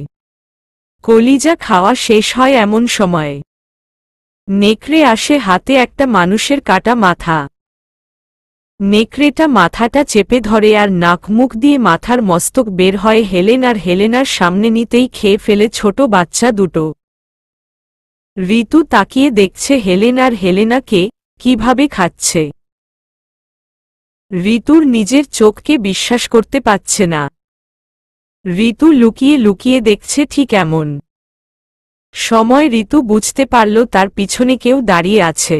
কলিজা খাওয়া শেষ হয় এমন সময়ে নেকড়ে আসে হাতে একটা মানুষের কাটা মাথা। নেকড়েটা মাথাটা চেপে ধরে আর নাক মুখ দিয়ে মাথার মস্তক বের হয় হেলেন, আর হেলেনার সামনে নিতেই খেয়ে ফেলে ছোট বাচ্চা দুটো। ঋতু তাকিয়ে দেখছে হেলেন আর হেলেনাকে কিভাবে খাচ্ছে। ঋতুর নিজের চোখকে বিশ্বাস করতে পারছে না। ঋতু লুকিয়ে লুকিয়ে দেখছে ঠিক এমন সময় ঋতু বুঝতে পারল তার পিছনে কেউ দাঁড়িয়ে আছে।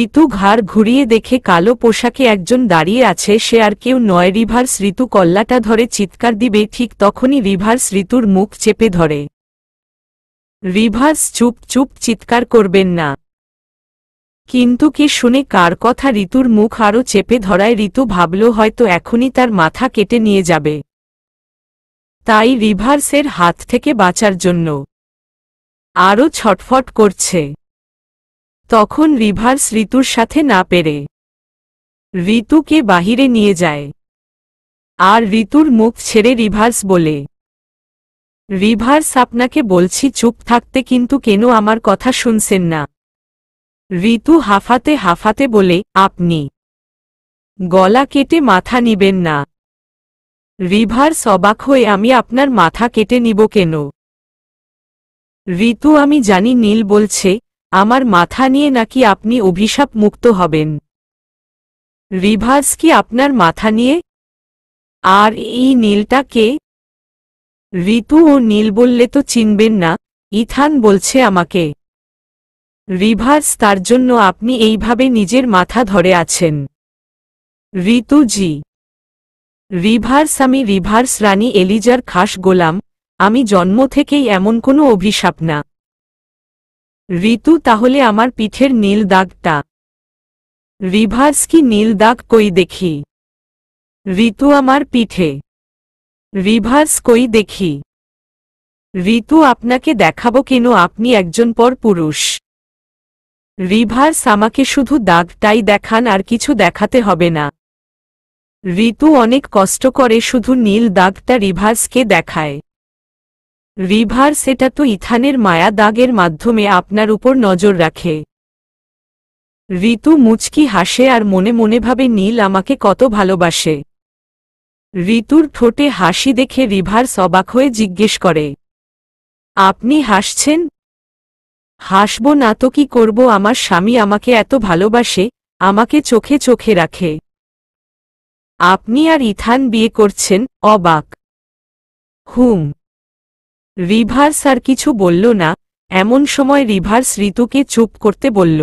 ঋতু ঘাড় ঘুরিয়ে দেখে কালো পোশাকে একজন দাঁড়িয়ে আছে, সে আর কেউ নয় রিভার্স। ঋতু কল্লাটা ধরে চিৎকার দিবে, ঠিক তখনই রিভার্স ঋতুর মুখ চেপে ধরে। রিভার্স চুপ চুপ, চিৎকার করবেন না। কিন্তু কি শুনে কার কথা ঋতুর মুখ আরও চেপে ধরায় ঋতু ভাবল হয়তো এখনই তার মাথা কেটে নিয়ে যাবে। তাই রিভার্সের হাত থেকে বাঁচার জন্য আরও ছটফট করছে। তখন রিভার্স ঋতুর সাথে না পেরে ঋতুকে বাহিরে নিয়ে যায়। আর ঋতুর মুখ ছেড়ে রিভার্স বলে, রিভার্স আপনাকে বলছি চুপ থাকতে, কিন্তু কেন আমার কথা শুনছেন না? ঋতু হাঁফাতে হাঁফাতে বলে, আপনি গলা কেটে মাথা নিবেন না। রিভার্স অবাক হয়ে, আমি আপনার মাথা কেটে নিব কেন? ঋতু, আমি জানি নীল বলছে আমার মাথা নিয়ে নাকি আপনি অভিশাপ মুক্ত হবেন। রিভার্স, কি আপনার মাথা নিয়ে? আর এই নীলটা কে? ঋতু, ও নীল বললে তো চিনবেন না, ইথান বলছে আমাকে। রিভার্স, তার জন্য আপনি এইভাবে নিজের মাথা ধরে আছেন? ঋতু, জি। রিভার্স, আমি রিভার্স রানী এলিজার খাস গোলাম, আমি জন্ম থেকেই এমন কোনো অভিশাপ না। ঋতু, তাহলে আমার পিঠের নীল দাগটা? রিভার্স, কি নীল দাগ কই দেখি? ঋতু, আমার পিঠে। রিভার্স, কই দেখি? ঋতু, আপনাকে দেখাবো কেন, আপনি একজন পর পুরুষ। রিভার্স, আমাকে শুধু দাগটাই দেখান, আর কিছু দেখাতে হবে না। ঋতু অনেক কষ্ট করে শুধু নীল দাগটা রিভার্সকে দেখায়। রিভার্স, এটা তো ইথানের মায়া দাগের মাধ্যমে আপনার উপর নজর রাখে। ঋতু মুচকি হাসে আর মনে মনে ভাবে নীল আমাকে কত ভালোবাসে। ঋতুর ঠোঁটে হাসি দেখে রিভার্স অবাক হয়ে জিজ্ঞেস করে, আপনি হাসছেন? হাসব না তো কি করব, আমার স্বামী আমাকে এত ভালোবাসে, আমাকে চোখে চোখে রাখে। আপনি আর ইথান বিয়ে করছেন? অবাক। হুম। রিভার্স আর কিছু বলল না। এমন সময় রিভার্স ঋতুকে চুপ করতে বলল।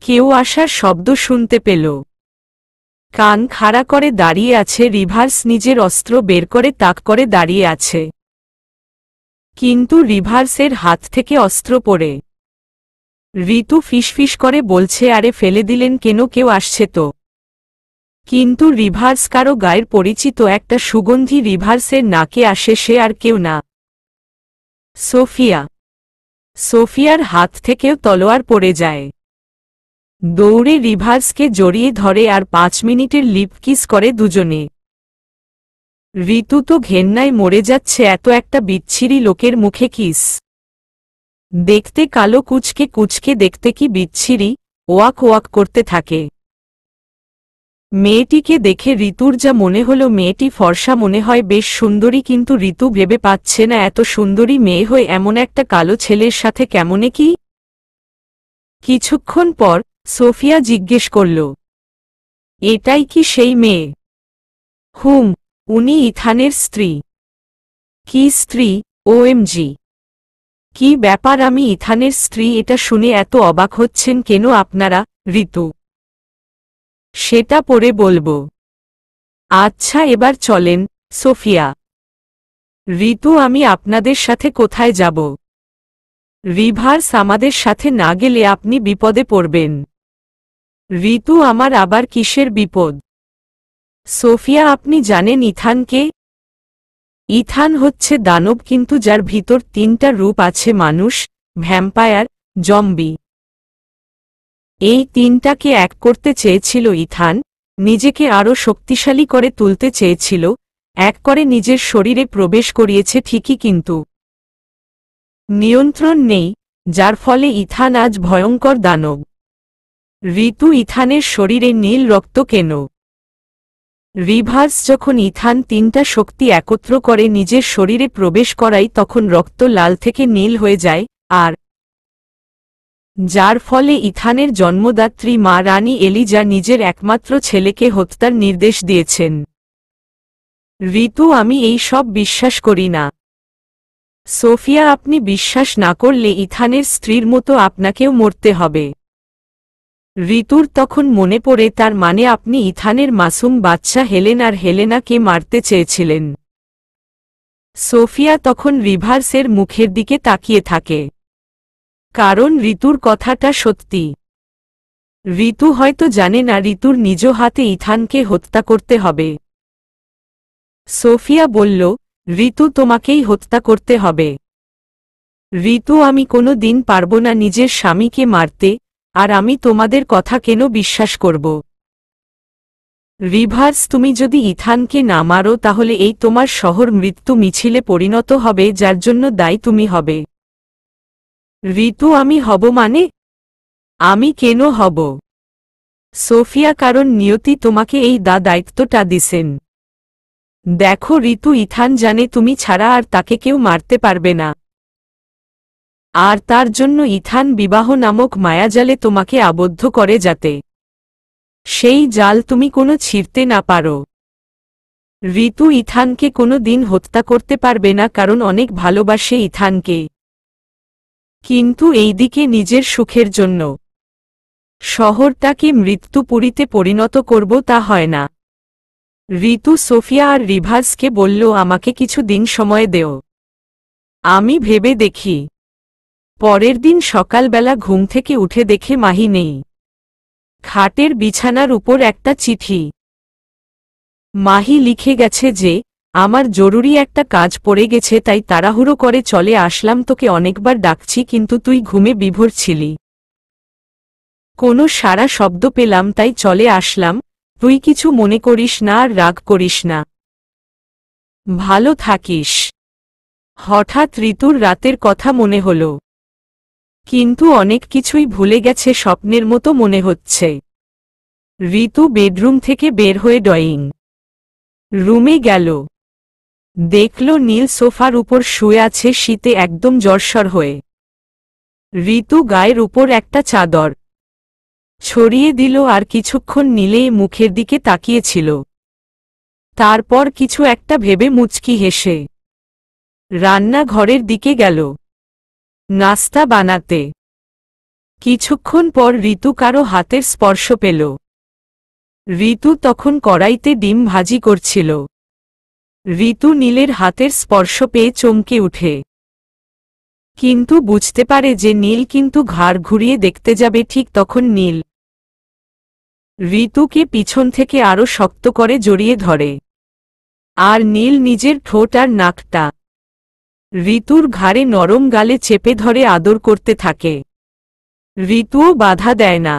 কেউ আসার শব্দ শুনতে পেল। কান খাড়া করে দাঁড়িয়ে আছে রিভার্স, নিজের অস্ত্র বের করে তাক করে দাঁড়িয়ে আছে। কিন্তু রিভার্সের হাত থেকে অস্ত্র পড়ে। ঋতু ফিসফিস করে বলছে, আরে ফেলে দিলেন কেন, কেউ আসছে তো। কিন্তু রিভার্স কারো গায়ের পরিচিত একটা সুগন্ধি রিভার্সের নাকে আসে, সে আর কেউ না, সোফিয়া। সোফিয়ার হাত থেকেও তলোয়ার পড়ে যায়। দৌড়ে রিভার্সকে জড়িয়ে ধরে আর 5 মিনিটের লিপ কিস করে দুজনে। ঋতু তো ঘেন্নায় মরে যাচ্ছে, এত একটা বিচ্ছিরি লোকের মুখে কিস। দেখতে কালো কুচকে কুচকে, দেখতে কি বিচ্ছিরি, ওয়াক ওয়াক করতে থাকে। মেয়েটিকে দেখে ঋতুর যা মনে হলো, মেয়েটি ফর্সা মনে হয়, বেশ সুন্দরী, কিন্তু ঋতু ভেবে পাচ্ছে না এত সুন্দরী মেয়ে হয়ে এমন একটা কালো ছেলের সাথে কেমনে কি। কিছুক্ষণ পর সোফিয়া জিজ্ঞেস করল, এটাই কি সেই মেয়ে? হুম, উনি ইথানের স্ত্রী। কি স্ত্রী? ওএমজি, কি ব্যাপার, আমি ইথানের স্ত্রী? এটা শুনে এত অবাক হচ্ছেন কেন আপনারা? ঋতু, সেটা পরে বলবো। আচ্ছা এবার চলেন। সোফিয়া। ঋতু, আমি আপনাদের সাথে কোথায় যাব? রিভার্স আমাদের সাথে না গেলে আপনি বিপদে পড়বেন। ঋতু, আমার আবার কিসের বিপদ? সোফিয়া, আপনি জানেন ইথানকে? ইথান হচ্ছে দানব, কিন্তু যার ভিতর 3টা রূপ আছে, মানুষ, ভ্যাম্পায়ার, জম্বি। এই 3টাকে এক করতে চেয়েছিল ইথান, নিজেকে আরও শক্তিশালী করে তুলতে চেয়েছিল, এক করে নিজের শরীরে প্রবেশ করিয়েছে ঠিকই, কিন্তু নিয়ন্ত্রণ নেই। যার ফলে ইথান আজ ভয়ঙ্কর দানব। ঋতু ইথানের শরীরে নীল রক্ত কেন? রিভার্স যখন ইথান তিনটা শক্তি একত্র করে নিজের শরীরে প্রবেশ করায় তখন রক্ত লাল থেকে নীল হয়ে যায়, আর যার ফলে ইথানের জন্মদাত্রী মা রানী এলিজা নিজের একমাত্র ছেলেকে হত্যার নির্দেশ দিয়েছেন। ঋতু আমি এই সব বিশ্বাস করি না। সোফিয়া আপনি বিশ্বাস না করলে ইথানের স্ত্রীর মতো আপনাকেও মরতে হবে। ঋতুর তখন মনে পড়ে তার মানে আপনি ইথানের মাসুম বাচ্চা হেলেন আর হেলেনাকে মারতে চেয়েছিলেন। সোফিয়া তখন রিভার্সের মুখের দিকে তাকিয়ে থাকে, কারণ ঋতুর কথাটা সত্যি। ঋতু হয়তো জানে না ঋতুর নিজ হাতে ইথানকে হত্যা করতে হবে। সোফিয়া বলল, ঋতু তোমাকেই হত্যা করতে হবে। ঋতু আমি কোনো দিন পারব না নিজের স্বামীকে মারতে, আর আমি তোমাদের কথা কেন বিশ্বাস করব? রিভার্স তুমি যদি ইথানকে না মারো তাহলে এই তোমার শহর মৃত্যু মিছিলে পরিণত হবে যার জন্য দায়ী তুমি হবে। ঋতু আমি হব মানে? আমি কেন হব? সোফিয়া কারণ নিয়তি তোমাকে এই দায়িত্বটা দিছেন। দেখো ঋতু ইথান জানে তুমি ছাড়া আর তাকে কেউ মারতে পারবে না, আর তার জন্য ইথান বিবাহ নামক মায়াজালে তোমাকে আবদ্ধ করে যাতে সেই জাল তুমি কোনো ছিঁড়তে না পারো। ঋতু ইথানকে কোনো দিন হত্যা করতে পারবে না কারণ অনেক ভালোবাসে ইথানকে, কিন্তু এইদিকে নিজের সুখের জন্য শহরটাকে মৃত্যুপুরীতে পরিণত করব তা হয় না। ঋতু সোফিয়া আর রিভার্সকে বলল আমাকে কিছু দিন সময় দেও, আমি ভেবে দেখি। পরের দিন সকালবেলা ঘুম থেকে উঠে দেখে মাহি নেই। খাটের বিছানার উপর একটা চিঠি। মাহি লিখে গেছে যে আমার জরুরি একটা কাজ পড়ে গেছে তাই তাড়াহুড়ো করে চলে আসলাম, তোকে অনেকবার ডাকছি কিন্তু তুই ঘুমে বিভোর ছিলি। কোনো সারা শব্দ পেলাম তাই চলে আসলাম, তুই কিছু মনে করিস না আর রাগ করিস না। ভালো থাকিস। হঠাৎ ঋতুর রাতের কথা মনে হল, কিন্তু অনেক কিছুই ভুলে গেছে, স্বপ্নের মতো মনে হচ্ছে। ঋতু বেডরুম থেকে বের হয়ে ড্রয়িং রুমে গেল, দেখল নীল সোফার উপর শুয়ে আছে শীতে একদম জ্বরসর হয়ে। ঋতু গায়ের উপর একটা চাদর ছড়িয়ে দিল আর কিছুক্ষণ নীলে মুখের দিকে তাকিয়েছিল। তারপর কিছু একটা ভেবে মুচকি হেসে রান্নাঘরের দিকে গেল নাস্তা বানাতে। কিছুক্ষণ পর ঋতু কারো হাতের স্পর্শ পেল। ঋতু তখন কড়াইতে ডিম ভাজি করছিল। ঋতু নীলের হাতের স্পর্শ পেয়ে চমকে উঠে, কিন্তু বুঝতে পারে যে নীল কিন্তু ঘাড় ঘুরিয়ে দেখতে যাবে ঠিক তখন নীল ঋতুকে পিছন থেকে আরো শক্ত করে জড়িয়ে ধরে, আর নীল নিজের ঠোঁট আর নাকটা ঋতুর ঘাড়ে নরম গালে চেপে ধরে আদর করতে থাকে। ঋতুও বাধা দেয় না।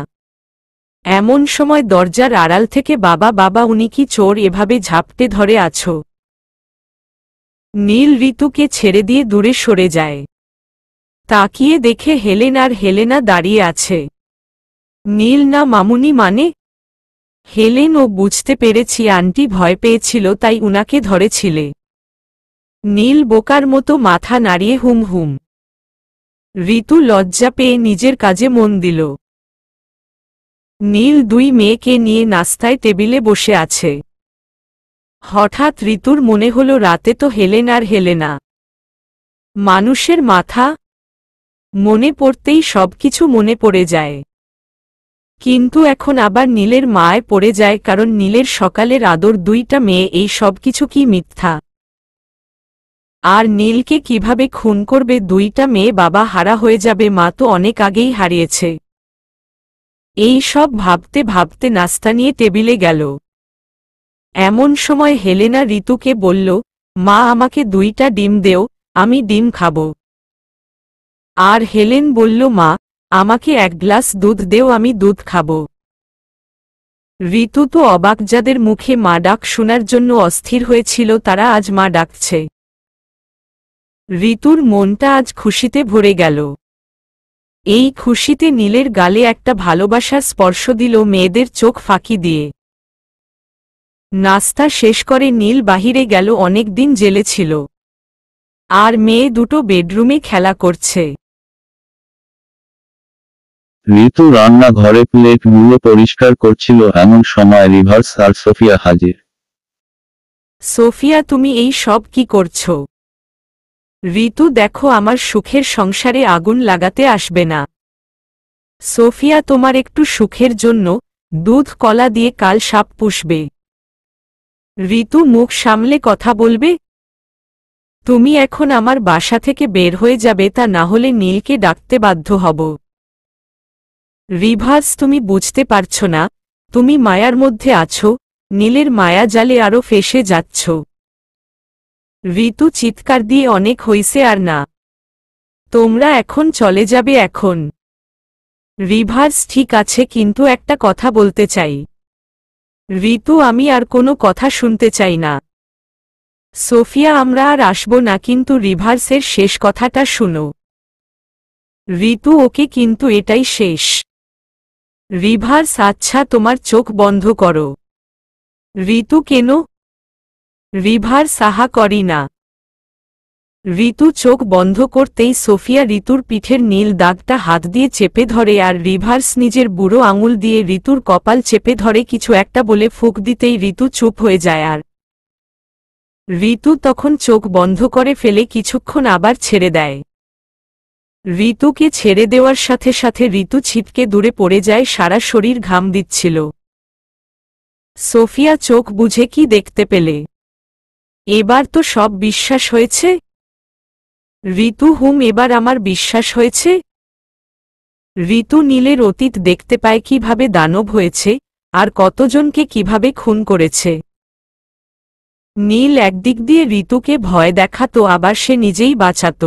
এমন সময় দরজার আড়াল থেকে বাবা বাবা উনি কি চোর এভাবে ঝাপটে ধরে আছো? নীল ঋতুকে ছেড়ে দিয়ে দূরে সরে যায়। তাকিয়ে দেখে হেলেন আর হেলেনা দাঁড়িয়ে আছে। নীল না মামুনি মানে? হেলেন ও বুঝতে পেরেছি আন্টি ভয় পেয়েছিল তাই উনাকে ধরেছিলে। নীল বোকার মতো মাথা নাড়িয়ে হুম হুম। ঋতু লজ্জা পেয়ে নিজের কাজে মন দিল। নীল দুই মেয়েকে নিয়ে নাস্তায় টেবিলে বসে আছে। হঠাৎ ঋতুর মনে হল রাতে তো হেলেন আর হেলেনা। মানুষের মাথা মনে পড়তেই সবকিছু মনে পড়ে যায়, কিন্তু এখন আবার নীলের মায় পড়ে যায় কারণ নীলের সকালের আদর দুইটা মেয়ে, এই সবকিছু কি মিথ্যা? আর নীলকে কিভাবে খুন করবে দুইটা মেয়ে? বাবা হারা হয়ে যাবে, মা তো অনেক আগেই হারিয়েছে। এই সব ভাবতে ভাবতে নাস্তা নিয়ে টেবিলে গেল। এমন সময় হেলেনা ঋতুকে বলল, মা আমাকে দুইটা ডিম দেও, আমি ডিম খাব। আর হেলেন বলল, মা আমাকে এক গ্লাস দুধ দেও, আমি দুধ খাব। ঋতু তো অবাক, যাদের মুখে মা ডাক শোনার জন্য অস্থির হয়েছিল তারা আজ মা ডাকছে। ঋতুর মনটা আজ খুশিতে ভরে গেল। এই খুশিতে নীলের গালে একটা ভালোবাসার স্পর্শ দিল মেয়েদের চোখ ফাঁকি দিয়ে। নাস্তা শেষ করে নীল বাহিরে গেল, অনেক দিন জেলে ছিল। আর মেয়ে দুটো বেডরুমে খেলা করছে। ঋতু রান্নাঘরে প্লেটগুলো পরিষ্কার করছিল, এমন সময় রিভার্স আর সোফিয়া হাজির। সোফিয়া, তুমি এই সব কি করছো? ঋতু, দেখো, আমার সুখের সংসারে আগুন লাগাতে আসবে না। সোফিয়া, তোমার একটু সুখের জন্য দুধ কলা দিয়ে কাল সাপ পুষবে। ঋতু মুখ সামলে কথা বলবে। তুমি এখন আমার বাসা থেকে বের হয়ে যাবে, তা না হলে নীলকে ডাকতে বাধ্য হব। রিভার্স, তুমি বুঝতে পারছো না, তুমি মায়ার মধ্যে আছো, নীলের মায়া জালে আরও ফেসে যাচ্ছ। ঋতু চিৎকার দিয়ে, অনেক হইছে আর না, তোমরা এখন চলে যাবে এখন। রিভার্স, ঠিক আছে, কিন্তু একটা কথা বলতে চাই। ঋতু, আমি আর কোনো কথা শুনতে চাই না। সোফিয়া, আমরা আর আসব না, কিন্তু রিভার্সের শেষ কথাটা শুনো। ঋতু, ওকে, কিন্তু এটাই শেষ। রিভার্স, আচ্ছা, তোমার চোখ বন্ধ করো। ঋতু, কেন? রিভার্স, আহা করি না। ঋতু চোখ বন্ধ করতেই সোফিয়া ঋতুর পিঠের নীল দাগটা হাত দিয়ে চেপে ধরে, আর রিভার্স নিজের বুড়ো আঙুল দিয়ে ঋতুর কপাল চেপে ধরে। কিছু একটা বলে ফুঁক দিতেই ঋতু চুপ হয়ে যায়। আর ঋতু তখন চোখ বন্ধ করে ফেলে কিছুক্ষণ আবার ছেড়ে দেয়। ঋতুকে ছেড়ে দেওয়ার সাথে সাথে ঋতু ছিটকে দূরে পড়ে যায়, সারা শরীর ঘাম দিচ্ছিল। সোফিয়া চোখ বুঝে কি দেখতে পেলে? এবার তো সব বিশ্বাস হয়েছে। ঋতু, হুম, এবার আমার বিশ্বাস হয়েছে। ঋতু নীলের অতীত দেখতে পায়, কিভাবে দানব হয়েছে আর কতজনকে কিভাবে খুন করেছে। নীল একদিক দিয়ে ঋতুকে ভয় দেখাতো, আবার সে নিজেই বাঁচাত।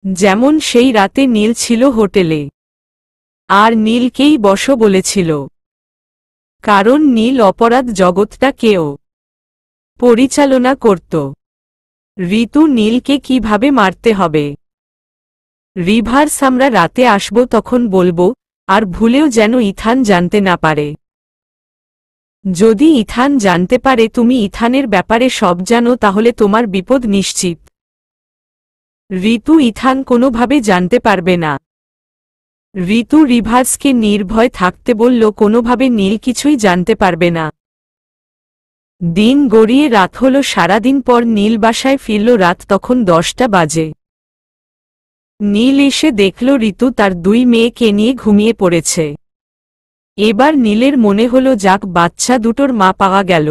যেমন সেই রাতে নীল ছিল হোটেলে, আর নীলকেই বসো বলেছিল, কারণ নীল অপরাধ জগৎটা কেও পরিচালনা করত। ঋতু নীলকে কিভাবে মারতে হবে। রিভার্স, আমরা রাতে আসব, তখন বলবো, আর ভুলেও যেন ইথান জানতে না পারে। যদি ইথান জানতে পারে তুমি ইথানের ব্যাপারে সব জানো, তাহলে তোমার বিপদ নিশ্চিত। ঋতু, ইথান কোনোভাবে জানতে পারবে না। ঋতু রিভার্সকে নির্ভয় থাকতে বলল, কোনোভাবে নীল কিছুই জানতে পারবে না। দিন গড়িয়ে রাত হল। সারাদিন পর নীল বাসায় ফিরল, রাত তখন 10টা বাজে। নীল এসে দেখল ঋতু তার 2 মেয়েকে নিয়ে ঘুমিয়ে পড়েছে। এবার নীলের মনে হল, যাক, বাচ্চা দুটোর মা পাওয়া গেল।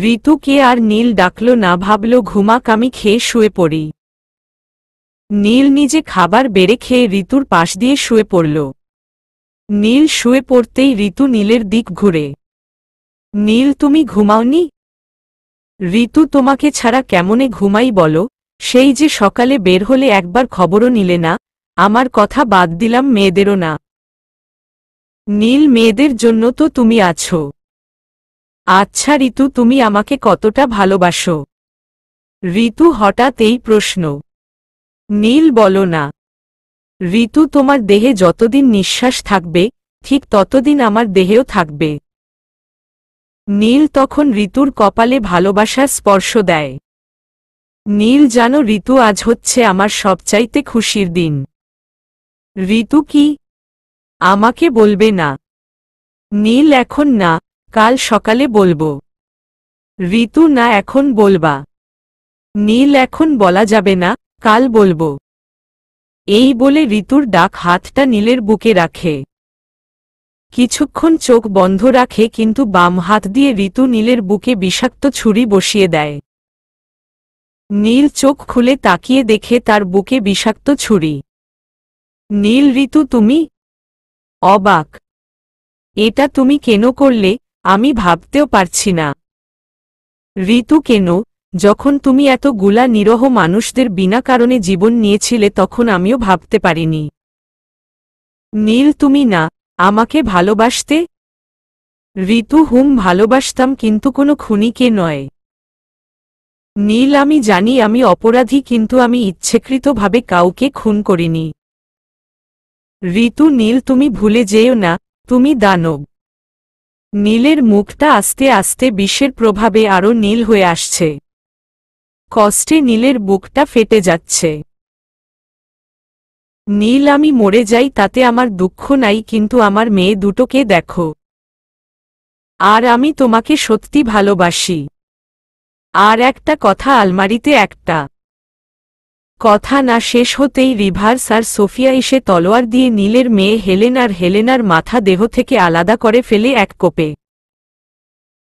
ঋতুকে আর নীল ডাকল না, ভাবল, ঘুমাক, আমি খেয়ে শুয়ে পড়ি। নীল নিজে খাবার বেড়ে খেয়ে ঋতুর পাশ দিয়ে শুয়ে পড়ল। নীল শুয়ে পড়তেই ঋতু নীলের দিক ঘুরে, নীল, তুমি ঘুমাওনি? ঋতু, তোমাকে ছাড়া কেমনে ঘুমাই বলো? সেই যে সকালে বের হলে একবার খবরও নিলে না। আমার কথা বাদ দিলাম, মেয়েদেরও না। নীল, মেয়েদের জন্য তো তুমি আছো। আচ্ছা ঋতু, তুমি আমাকে কতটা ভালোবাসো? ঋতু হঠাৎ এই প্রশ্ন। নীল, বলো না। ঋতু, তোমার দেহে যতদিন নিঃশ্বাস থাকবে ঠিক ততদিন আমার দেহেও থাকবে। নীল তখন ঋতুর কপালে ভালোবাসার স্পর্শ দেয়। নীল, জানো ঋতু, আজ হচ্ছে আমার সবচাইতে খুশির দিন। ঋতু, কি? আমাকে বলবে না? নীল, এখন না, কাল সকালে বলবো। ঋতু, না, এখন বলবা। নীল, এখন বলা যাবে না, কাল বলবো। এই বলে ঋতুর ডাক হাতটা নীলের বুকে রাখে। কিছুক্ষণ চোখ বন্ধ রাখে, কিন্তু বাম হাত দিয়ে ঋতু নীলের বুকে বিষাক্ত ছুরি বসিয়ে দেয়। নীল চোখ খুলে তাকিয়ে দেখে তার বুকে বিষাক্ত ছুরি। নীল, ঋতু, তুমি? অবাক। এটা তুমি কেন করলে? আমি ভাবতেও পারছি না। ঋতু, কেন? যখন তুমি এতগুলা নিরহ মানুষদের বিনা কারণে জীবন নিয়েছিলে, তখন আমিও ভাবতে পারিনি। নীল, তুমি না আমাকে ভালোবাসতে? ঋতু, হুম, ভালোবাসতাম, কিন্তু কোনো খুনিকে নয়। নীল, আমি জানি আমি অপরাধী, কিন্তু আমি ইচ্ছাকৃতভাবে কাউকে খুন করিনি। ঋতু নীল তুমি ভুলে যেও না, তুমি দানব। নীলের মুখটা আস্তে আস্তে বিষের প্রভাবে আরো নীল হয়ে আসছে। কষ্টে নীলের বুকটা ফেটে যাচ্ছে। নীল আমি মরে যাই তাতে আমার দুঃখ নাই, কিন্তু আমার মেয়ে দুটোকে দেখো। আর আমি তোমাকে সত্যি ভালোবাসি। আর একটা কথা, আলমারিতে একটা কথা না শেষ হতেই রিভার্স আর সোফিয়া এসে তলোয়ার দিয়ে নীলের মেয়ে হেলেনার মাথা দেহ থেকে আলাদা করে ফেলে এক কোপে।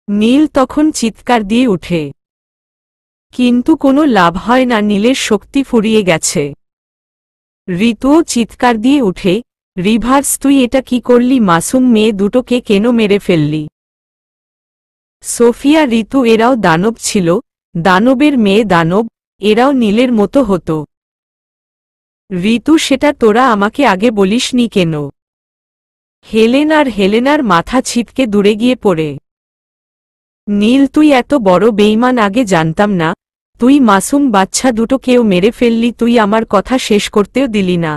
নীল তখন চিৎকার দিয়ে উঠে, কিন্তু কোনো লাভ হয় না, নীলের শক্তি ফুরিয়ে গেছে। ঋতুও চিৎকার দিয়ে উঠে, রিভার্স তুই এটা কি করলি? মাসুম মেয়ে দুটোকে কেন মেরে ফেললি? সোফিয়া, ঋতু এরাও দানব ছিল, দানবের মেয়ে দানব, এরাও নীলের মতো হতো। ঋতু সেটা তোরা আমাকে আগে বলিসনি কেন? হেলেনার মাথা ছিটকে দূরে গিয়ে পড়ে। নীল তুই এত বড় বেঈমান, আগে জানতাম না। তুই মাসুম বাচ্চা দুটোকেও মেরে ফেললি, তুই আমার কথা শেষ করতেও দিলি না।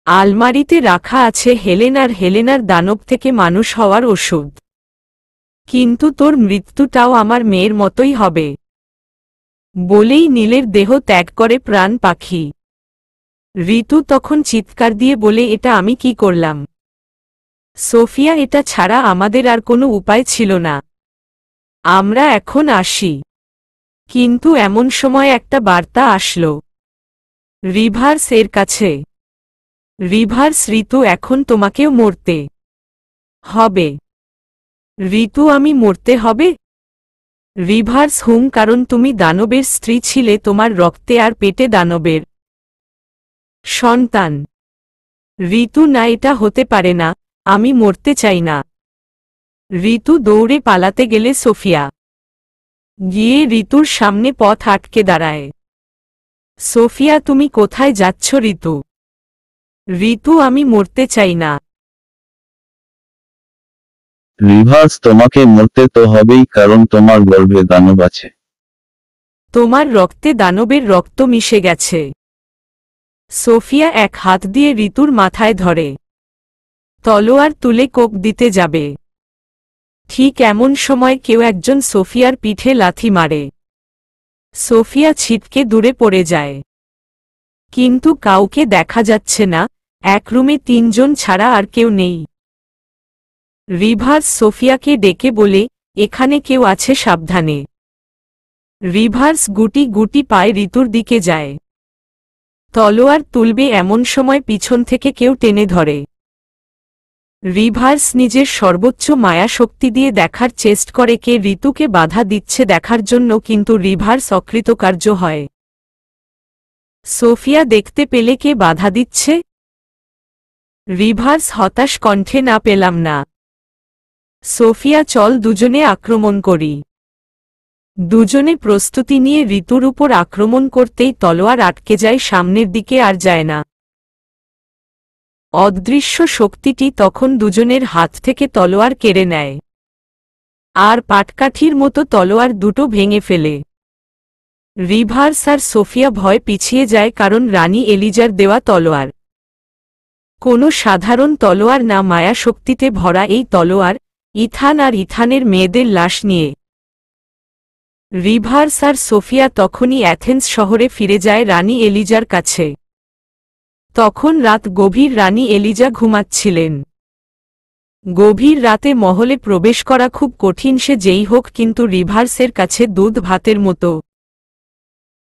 আলমারিতে রাখা আছে হেলেনার দানব থেকে মানুষ হওয়ার ওষুধ, কিন্তু তোর মৃত্যুটাও আমার মেয়ের মতোই হবে। বলেই নীলের দেহ ত্যাগ করে প্রাণ পাখি। ঋতু তখন চিৎকার দিয়ে বলে, এটা আমি কি করলাম? সোফিয়া, এটা ছাড়া আমাদের আর কোনো উপায় ছিল না। আমরা এখন আসি। কিন্তু এমন সময় একটা বার্তা আসলো রিভার্স এর কাছে। রিভার্স, ঋতু এখন তোমাকেও মরতে হবে। ঋতু, আমি মরতে হবে? রিভার্স, হুম, কারণ তুমি দানবের স্ত্রী ছিলে, তোমার রক্তে আর পেটে দানবের সন্তান। ঋতু, না, এটা হতে পারে না, আমি মরতে চাই না। ঋতু দৌড়ে পালাতে গেলে সোফিয়া গিয়ে ঋতুর সামনে পথ আটকে দাঁড়ায়। সোফিয়া, তুমি কোথায় যাচ্ছ? ঋতু, ঋতু, আমি মরতে চাই না। রিভার্স, তোমাকে মরতে তো হবেই, কারণ তোমার গর্ভে দানব আছে। তোমার রক্তে দানবের রক্ত মিশে গেছে। সোফিয়া এক হাত দিয়ে ঋতুর মাথায় ধরে তলোয়ার তুলে কোপ দিতে যাবে। ঠিক এমন সময় কেউ একজন সোফিয়ার পিঠে লাথি মারে। সোফিয়া ছিটকে দূরে পড়ে যায়, কিন্তু কাউকে দেখা যাচ্ছে না। এক রুমে তিনজন ছাড়া আর কেউ নেই। রিভার্স সোফিয়াকে ডেকে বলে, এখানে কেউ আছে, সাবধানে। রিভার্স গুটি গুটি পায়ে ঋতুর দিকে যায়। তলোয়ার তুলবে এমন সময় পিছন থেকে কেউ টেনে ধরে। রিভার্স নিজের সর্বোচ্চ মায়া শক্তি দিয়ে দেখার চেষ্টা করে কে ঋতুকে বাধা দিচ্ছে দেখার জন্য, কিন্তু রিভার্স অকৃতকার্য হয়। সোফিয়া দেখতে পেলে কে বাধা দিচ্ছে। রিভার্স হতাশ কণ্ঠে, না, পেলাম না। সোফিয়া, চল দুজনে আক্রমণ করি। দুজনে প্রস্তুতি নিয়ে ঋতুর উপর আক্রমণ করতেই তলোয়ার আটকে যায় সামনের দিকে, আর যায় না। অদৃশ্য শক্তিটি তখন দুজনের হাত থেকে তলোয়ার কেড়ে নেয়, আর পাটকাঠির মতো তলোয়ার দুটো ভেঙে ফেলে। রিভার্স আর সোফিয়া ভয় পিছিয়ে যায়, কারণ রানী এলিজার দেওয়া তলোয়ার কোনো সাধারণ তলোয়ার না, মায়া শক্তিতে ভরা এই তলোয়ার ইথান আর ইথানের মেয়েদের লাশ নিয়ে। রিভার্স আর সোফিয়া তখনই অ্যাথেন্স শহরে ফিরে যায় রানী এলিজার কাছে। তখন রাত গভীর, রানী এলিজা ঘুমাচ্ছিলেন। গভীর রাতে মহলে প্রবেশ করা খুব কঠিন, সে যেই হোক, কিন্তু রিভার্সের কাছে দুধ ভাতের মতো।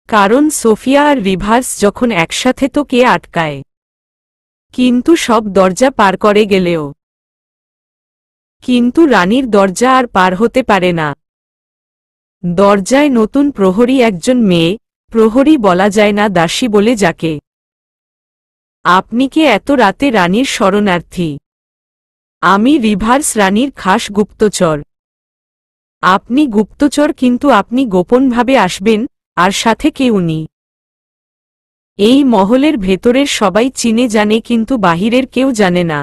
কারণ সোফিয়া আর রিভার্স যখন একসাথে তো কে আটকায়? কিন্তু সব দরজা পার করে গেলেও কিন্তু রানীর দরজা আর পার হতে পারে না। দরজায় নতুন প্রহরী, একজন মেয়ে প্রহরী, বলা যায় না, দাসী বলে যাকে। আপনি কে এত রাতে রানীর শরণার্থী? আমি রিভার্স, রানীর খাস গুপ্তচর। আপনি গুপ্তচর, কিন্তু আপনি গোপনভাবে আসবেন, আর সাথে কে উনি? এই মহলের ভেতরের সবাই চিনে জানে, কিন্তু বাহিরের কেউ জানে না।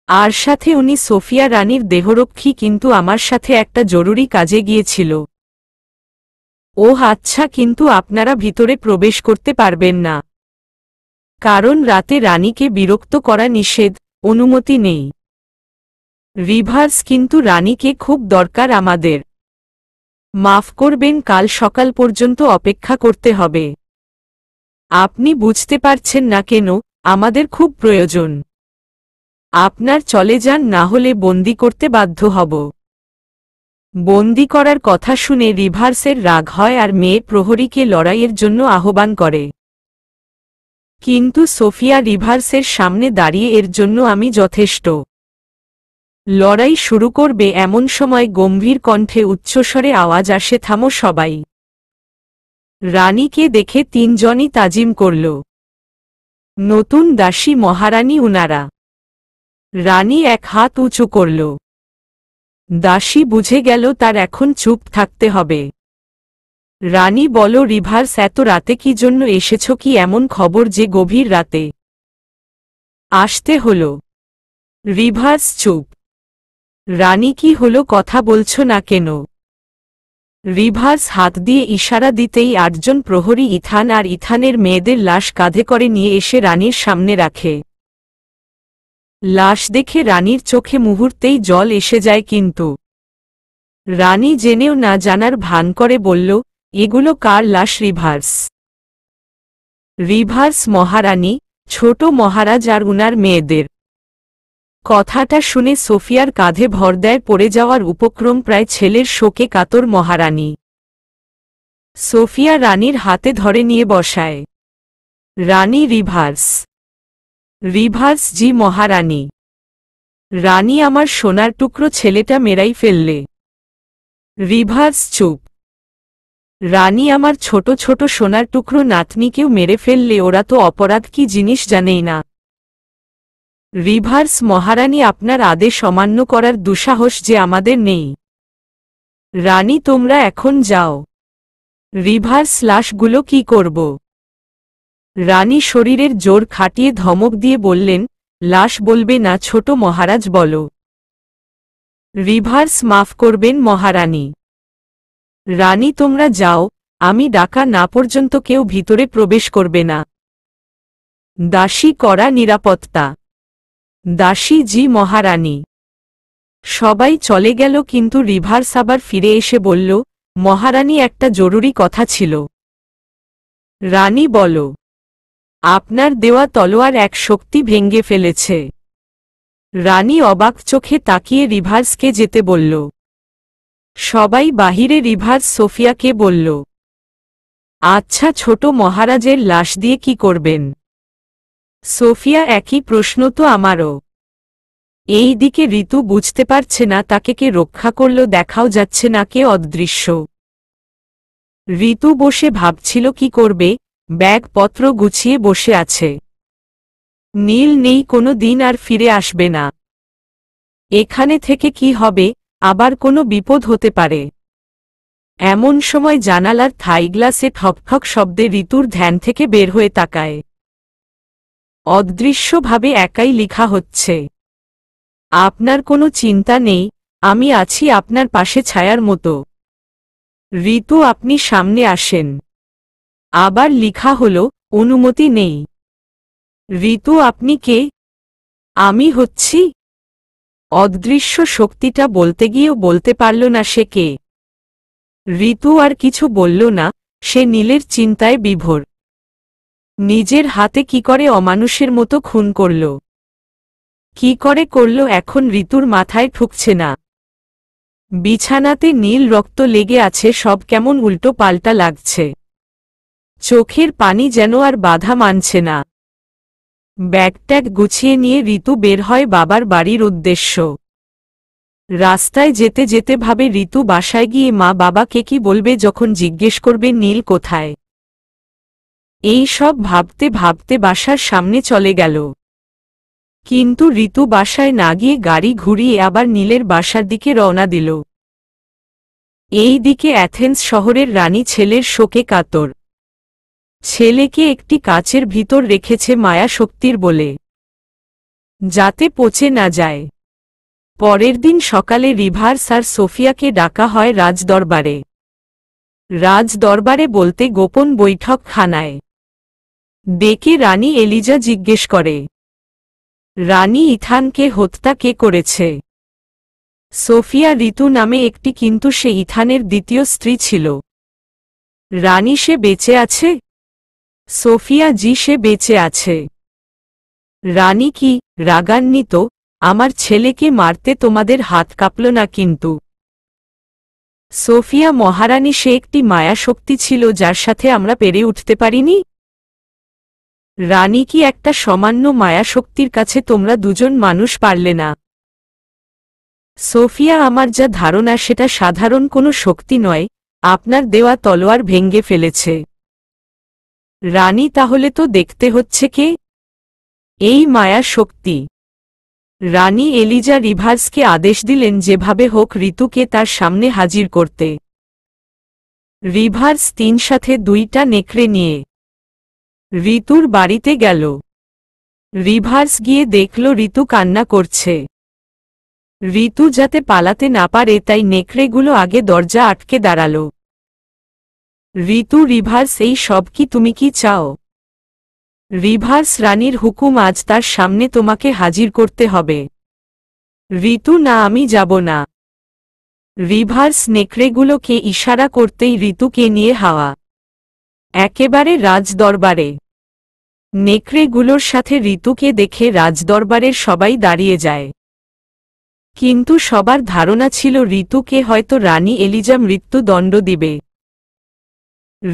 আর সাথে উনি সোফিয়া রানীর দেহরক্ষী, কিন্তু আমার সাথে একটা জরুরি কাজে গিয়েছিল। ওহ আচ্ছা, কিন্তু আপনারা ভিতরে প্রবেশ করতে পারবেন না। কারণ রাতে রানীকে বিরক্ত করা নিষেধ, অনুমতি নেই। রিভার্স কিন্তু রানীকে খুব দরকার আমাদের। মাফ করবেন, কাল সকাল পর্যন্ত অপেক্ষা করতে হবে। আপনি বুঝতে পারছেন না কেন, আমাদের খুব প্রয়োজন। আপনার চলে যান, না হলে বন্দি করতে বাধ্য হব। বন্দি করার কথা শুনে রিভার্সের রাগ হয় আর মেয়ে প্রহরীকে লড়াইয়ের জন্য আহ্বান করে। কিন্তু সোফিয়া রিভার্সের সামনে দাঁড়িয়ে, এর জন্য আমি যথেষ্ট। লড়াই শুরু করবে এমন সময় গম্ভীর কণ্ঠে উচ্চস্বরে আওয়াজ আসে, থামো সবাই। রানীকে দেখে তিনজনই তাজিম করল। নতুন দাসী মহারানী উনারা। রানী এক হাত উঁচু করল। দাসী বুঝে গেল তার এখন চুপ থাকতে হবে। রানী বলো, রিভার্স এত রাতে কি জন্য এসেছ? কি এমন খবর যে গভীর রাতে আসতে হলো? রিভার্স চুপ। রানী, কি হলো, কথা বলছো না কেন? রিভার্স হাত দিয়ে ইশারা দিতেই ৮ জন প্রহরী ইথান আর ইথানের মেয়েদের লাশ কাঁধে করে নিয়ে এসে রানীর সামনে রাখে। লাশ দেখে রানীর চোখে মুহূর্তেই জল এসে যায়, কিন্তু রানী জেনেও না জানার ভান করে বলল, এগুলো কার লাশ? রিভার্স। রিভার্স মহারানী, ছোট মহারাজ আর উনার মেয়েদের। কথাটা শুনে সোফিয়ার কাঁধে ভর দেয় পড়ে যাওয়ার উপক্রম প্রায় ছেলের শোকে কাতর মহারানী। সোফিয়া রানীর হাতে ধরে নিয়ে বসায়। রানী, রিভার্স। রিভার্স, জি মহারানী। রানী, আমার সোনার টুকরো ছেলেটা মেরাই ফেললে। রিভার্স চুপ। রানী, আমার ছোট ছোট সোনার টুকরো নাতনিকেও মেরে ফেললে, ওরা তো অপরাধ কি জিনিস জানেই না। রিভার্স মহারানী, আপনার আদেশ অমান্য করার দুঃসাহস যে আমাদের নেই। রানী, তোমরা এখন যাও। রিভার্স, লাশগুলো কি করব? রানী শরীরের জোর খাটিয়ে ধমক দিয়ে বললেন, লাশ বলবে না ছোট মহারাজ, বলো। রিভার্স, মাফ করবেন মহারানী। রানী, তোমরা যাও, আমি ডাকা না পর্যন্ত কেউ ভিতরে প্রবেশ করবে না। দাসী, কড়া নিরাপত্তা। দাসী, জি মহারানী। সবাই চলে গেল, কিন্তু রিভার্স আবার ফিরে এসে বলল, মহারানী, একটা জরুরি কথা ছিল। রানী, বলো। আপনার দেওয়া তলোয়ার এক শক্তি ভেঙে ফেলেছে। রানী অবাক চোখে তাকিয়ে রিভার্সকে যেতে বলল। সবাই বাহিরে। রিভার্স সোফিয়াকে বলল, আচ্ছা, ছোট মহারাজের লাশ দিয়ে কি করবেন? সোফিয়া, একই প্রশ্ন তো আমারও। এই দিকে ঋতু বুঝতে পারছে না তাকে কে রক্ষা করল, দেখাও যাচ্ছে না কে অদৃশ্য। ঋতু বসে ভাবছিল কি করবে, ব্যাগপত্র গুছিয়ে বসে আছে। নীল নেই, কোনো দিন আর ফিরে আসবে না। এখানে থেকে কি হবে, আবার কোনো বিপদ হতে পারে। এমন সময় জানালার থাইগ্লাসে ঠকঠক শব্দে ঋতুর ধ্যান থেকে বের হয়ে তাকায়। অদৃশ্যভাবে একাই লেখা হচ্ছে, আপনার কোনো চিন্তা নেই, আমি আছি আপনার পাশে ছায়ার মতো। ঋতু, আপনি সামনে আসেন। আবার লেখা হলো, অনুমতি নেই। ঋতু, আপনি কে? আমি হচ্ছি। অদৃশ্য শক্তিটা বলতে গিয়েও বলতে পারল না সে কে। ঋতু আর কিছু বলল না, সে নীলের চিন্তায় বিভোর। নিজের হাতে কি করে অমানুষের মতো খুন করল, কি করে করল, এখন ঋতুর মাথায় ঠুকছে না। বিছানাতে নীল রক্ত লেগে আছে, সব কেমন উল্টো পাল্টা লাগছে। চোখের পানি যেন আর বাধা মানছে না। ব্যাগট্যাগ গুছিয়ে নিয়ে ঋতু বের হয় বাবার বাড়ির উদ্দেশ্য। রাস্তায় যেতে যেতে ভাবে, ঋতু বাসায় গিয়ে মা বাবাকে কি বলবে যখন জিজ্ঞেস করবে নীল কোথায়। এই সব ভাবতে ভাবতে বাসার সামনে চলে গেল। কিন্তু ঋতু বাসায় না গিয়ে গাড়ি ঘুরিয়ে আবার নীলের বাসার দিকে রওনা দিল। এই দিকে অ্যাথেন্স শহরের রানী ছেলের শোকে কাতর। ছেলেকে একটি কাচের ভিতর রেখেছে মায়া শক্তির বলে, যাতে পচে না যায়। পরের দিন সকালে রিভার্স আর সোফিয়াকে ডাকা হয় রাজদরবারে। রাজদরবারে বলতে গোপন বৈঠকখানায়। ডেকে রানী এলিজা জিজ্ঞেস করে, রানী ইথানকে হত্যা কে করেছে? সোফিয়া ঋতু নামে একটি, কিন্তু সে ইথানের দ্বিতীয় স্ত্রী ছিল। রানী সে বেঁচে আছে? সোফিয়া জি সে বেঁচে আছে। রানী কি রাগান্বিত? আমার ছেলেকে মারতে তোমাদের হাত কাঁপল না কিন্তু? সোফিয়া মহারানী সে একটি মায়াশক্তি ছিল যার সাথে আমরা পেরে উঠতে পারিনি। রানী কি একটা সামান্য মায়াশক্তির কাছে তোমরা দুজন মানুষ পারলে না? সোফিয়া আমার যা ধারণা সেটা সাধারণ কোনো শক্তি নয়, আপনার দেওয়া তলোয়ার ভেঙে ফেলেছে। রানী তাহলে তো দেখতে হচ্ছে কে এই মায়া শক্তি? রানী এলিজা রিভার্সকে আদেশ দিলেন যেভাবে হোক ঋতুকে তার সামনে হাজির করতে। রিভার্স সাথে 2টা নেকড়ে নিয়ে ঋতুর বাড়িতে গেল। রিভার্স গিয়ে দেখল ঋতু কান্না করছে। ঋতু যাতে পালাতে না পারে তাই নেকড়েগুলো আগে দরজা আটকে দাঁড়াল। ঋতু রিভার্স এই সব কি? তুমি কি চাও? রিভার্স রানীর হুকুম, আজ তার সামনে তোমাকে হাজির করতে হবে। ঋতু না, আমি যাব না। রিভার্স নেকড়েগুলোকে ইশারা করতেই ঋতুকে নিয়ে হাওয়া একেবারে রাজদরবারে। নেকড়েগুলোর সাথে ঋতুকে দেখে রাজদরবারের সবাই দাঁড়িয়ে যায়। কিন্তু সবার ধারণা ছিল ঋতুকে হয়তো রানী এলিজা মৃত্যুদণ্ড দিবে।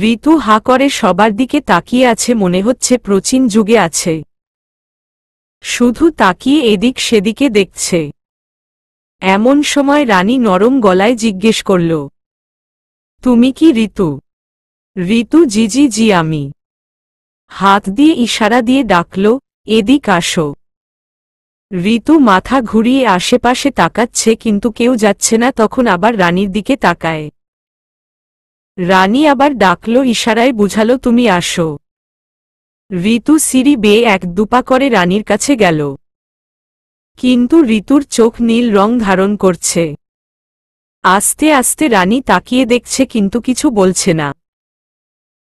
ঋতু হা করে সবার দিকে তাকিয়ে আছে, মনে হচ্ছে প্রাচীন যুগে আছে। শুধু তাকিয়ে এদিক সেদিকে দেখছে। এমন সময় রানী নরম গলায় জিজ্ঞেস করল, তুমি কি ঋতু? ঋতু জি জি জি আমি। হাত দিয়ে ইশারা দিয়ে ডাকল, এদিক আসো। ঋতু মাথা ঘুরিয়ে আশেপাশে তাকাচ্ছে কিন্তু কেউ যাচ্ছে না। তখন আবার রানীর দিকে তাকায়। রানী আবার ডাকল, ইশারায় বুঝালো তুমি আসো। ঋতু সিঁড়ি বেয়ে 1-2 পা করে রানীর কাছে গেল। কিন্তু ঋতুর চোখ নীল রং ধারণ করছে। আস্তে আস্তে রানী তাকিয়ে দেখছে কিন্তু কিছু বলছে না।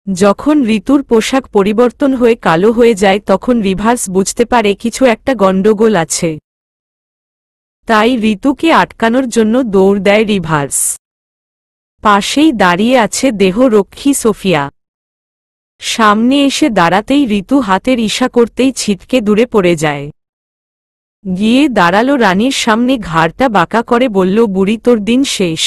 যখন ঋতুর পোশাক পরিবর্তন হয়ে কালো হয়ে যায় তখন রিভার্স বুঝতে পারে কিছু একটা গণ্ডগোল আছে। তাই ঋতুকে আটকানোর জন্য দৌড় দেয় রিভার্স। পাশেই দাঁড়িয়ে আছে দেহরক্ষী সোফিয়া। সামনে এসে দাঁড়াতেই ঋতু হাতের ইশা করতেই ছিটকে দূরে পড়ে যায়। গিয়ে দাঁড়ালো রানীর সামনে, ঘাড়টা বাঁকা করে বলল, বুড়ি তোর দিন শেষ।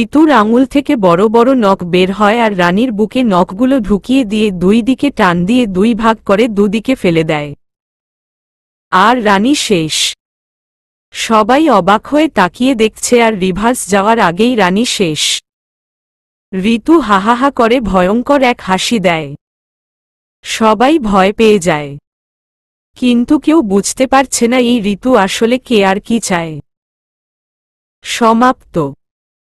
ঋতুর আঙুল থেকে বড় বড় নখ বের হয় আর রানীর বুকে নখগুলো ঢুকিয়ে দিয়ে 2 দিকে টান দিয়ে 2 ভাগ করে 2 দিকে ফেলে দেয়। আর রানী শেষ। সবাই অবাক হয়ে তাকিয়ে দেখছে আর রিভার্স যাওয়ার আগেই রানী শেষ। ঋতু হাহাহা করে ভয়ঙ্কর এক হাসি দেয়। সবাই ভয় পেয়ে যায়। কিন্তু কেউ বুঝতে পারছে না এই ঋতু আসলে কে আর কি চায়। সমাপ্ত।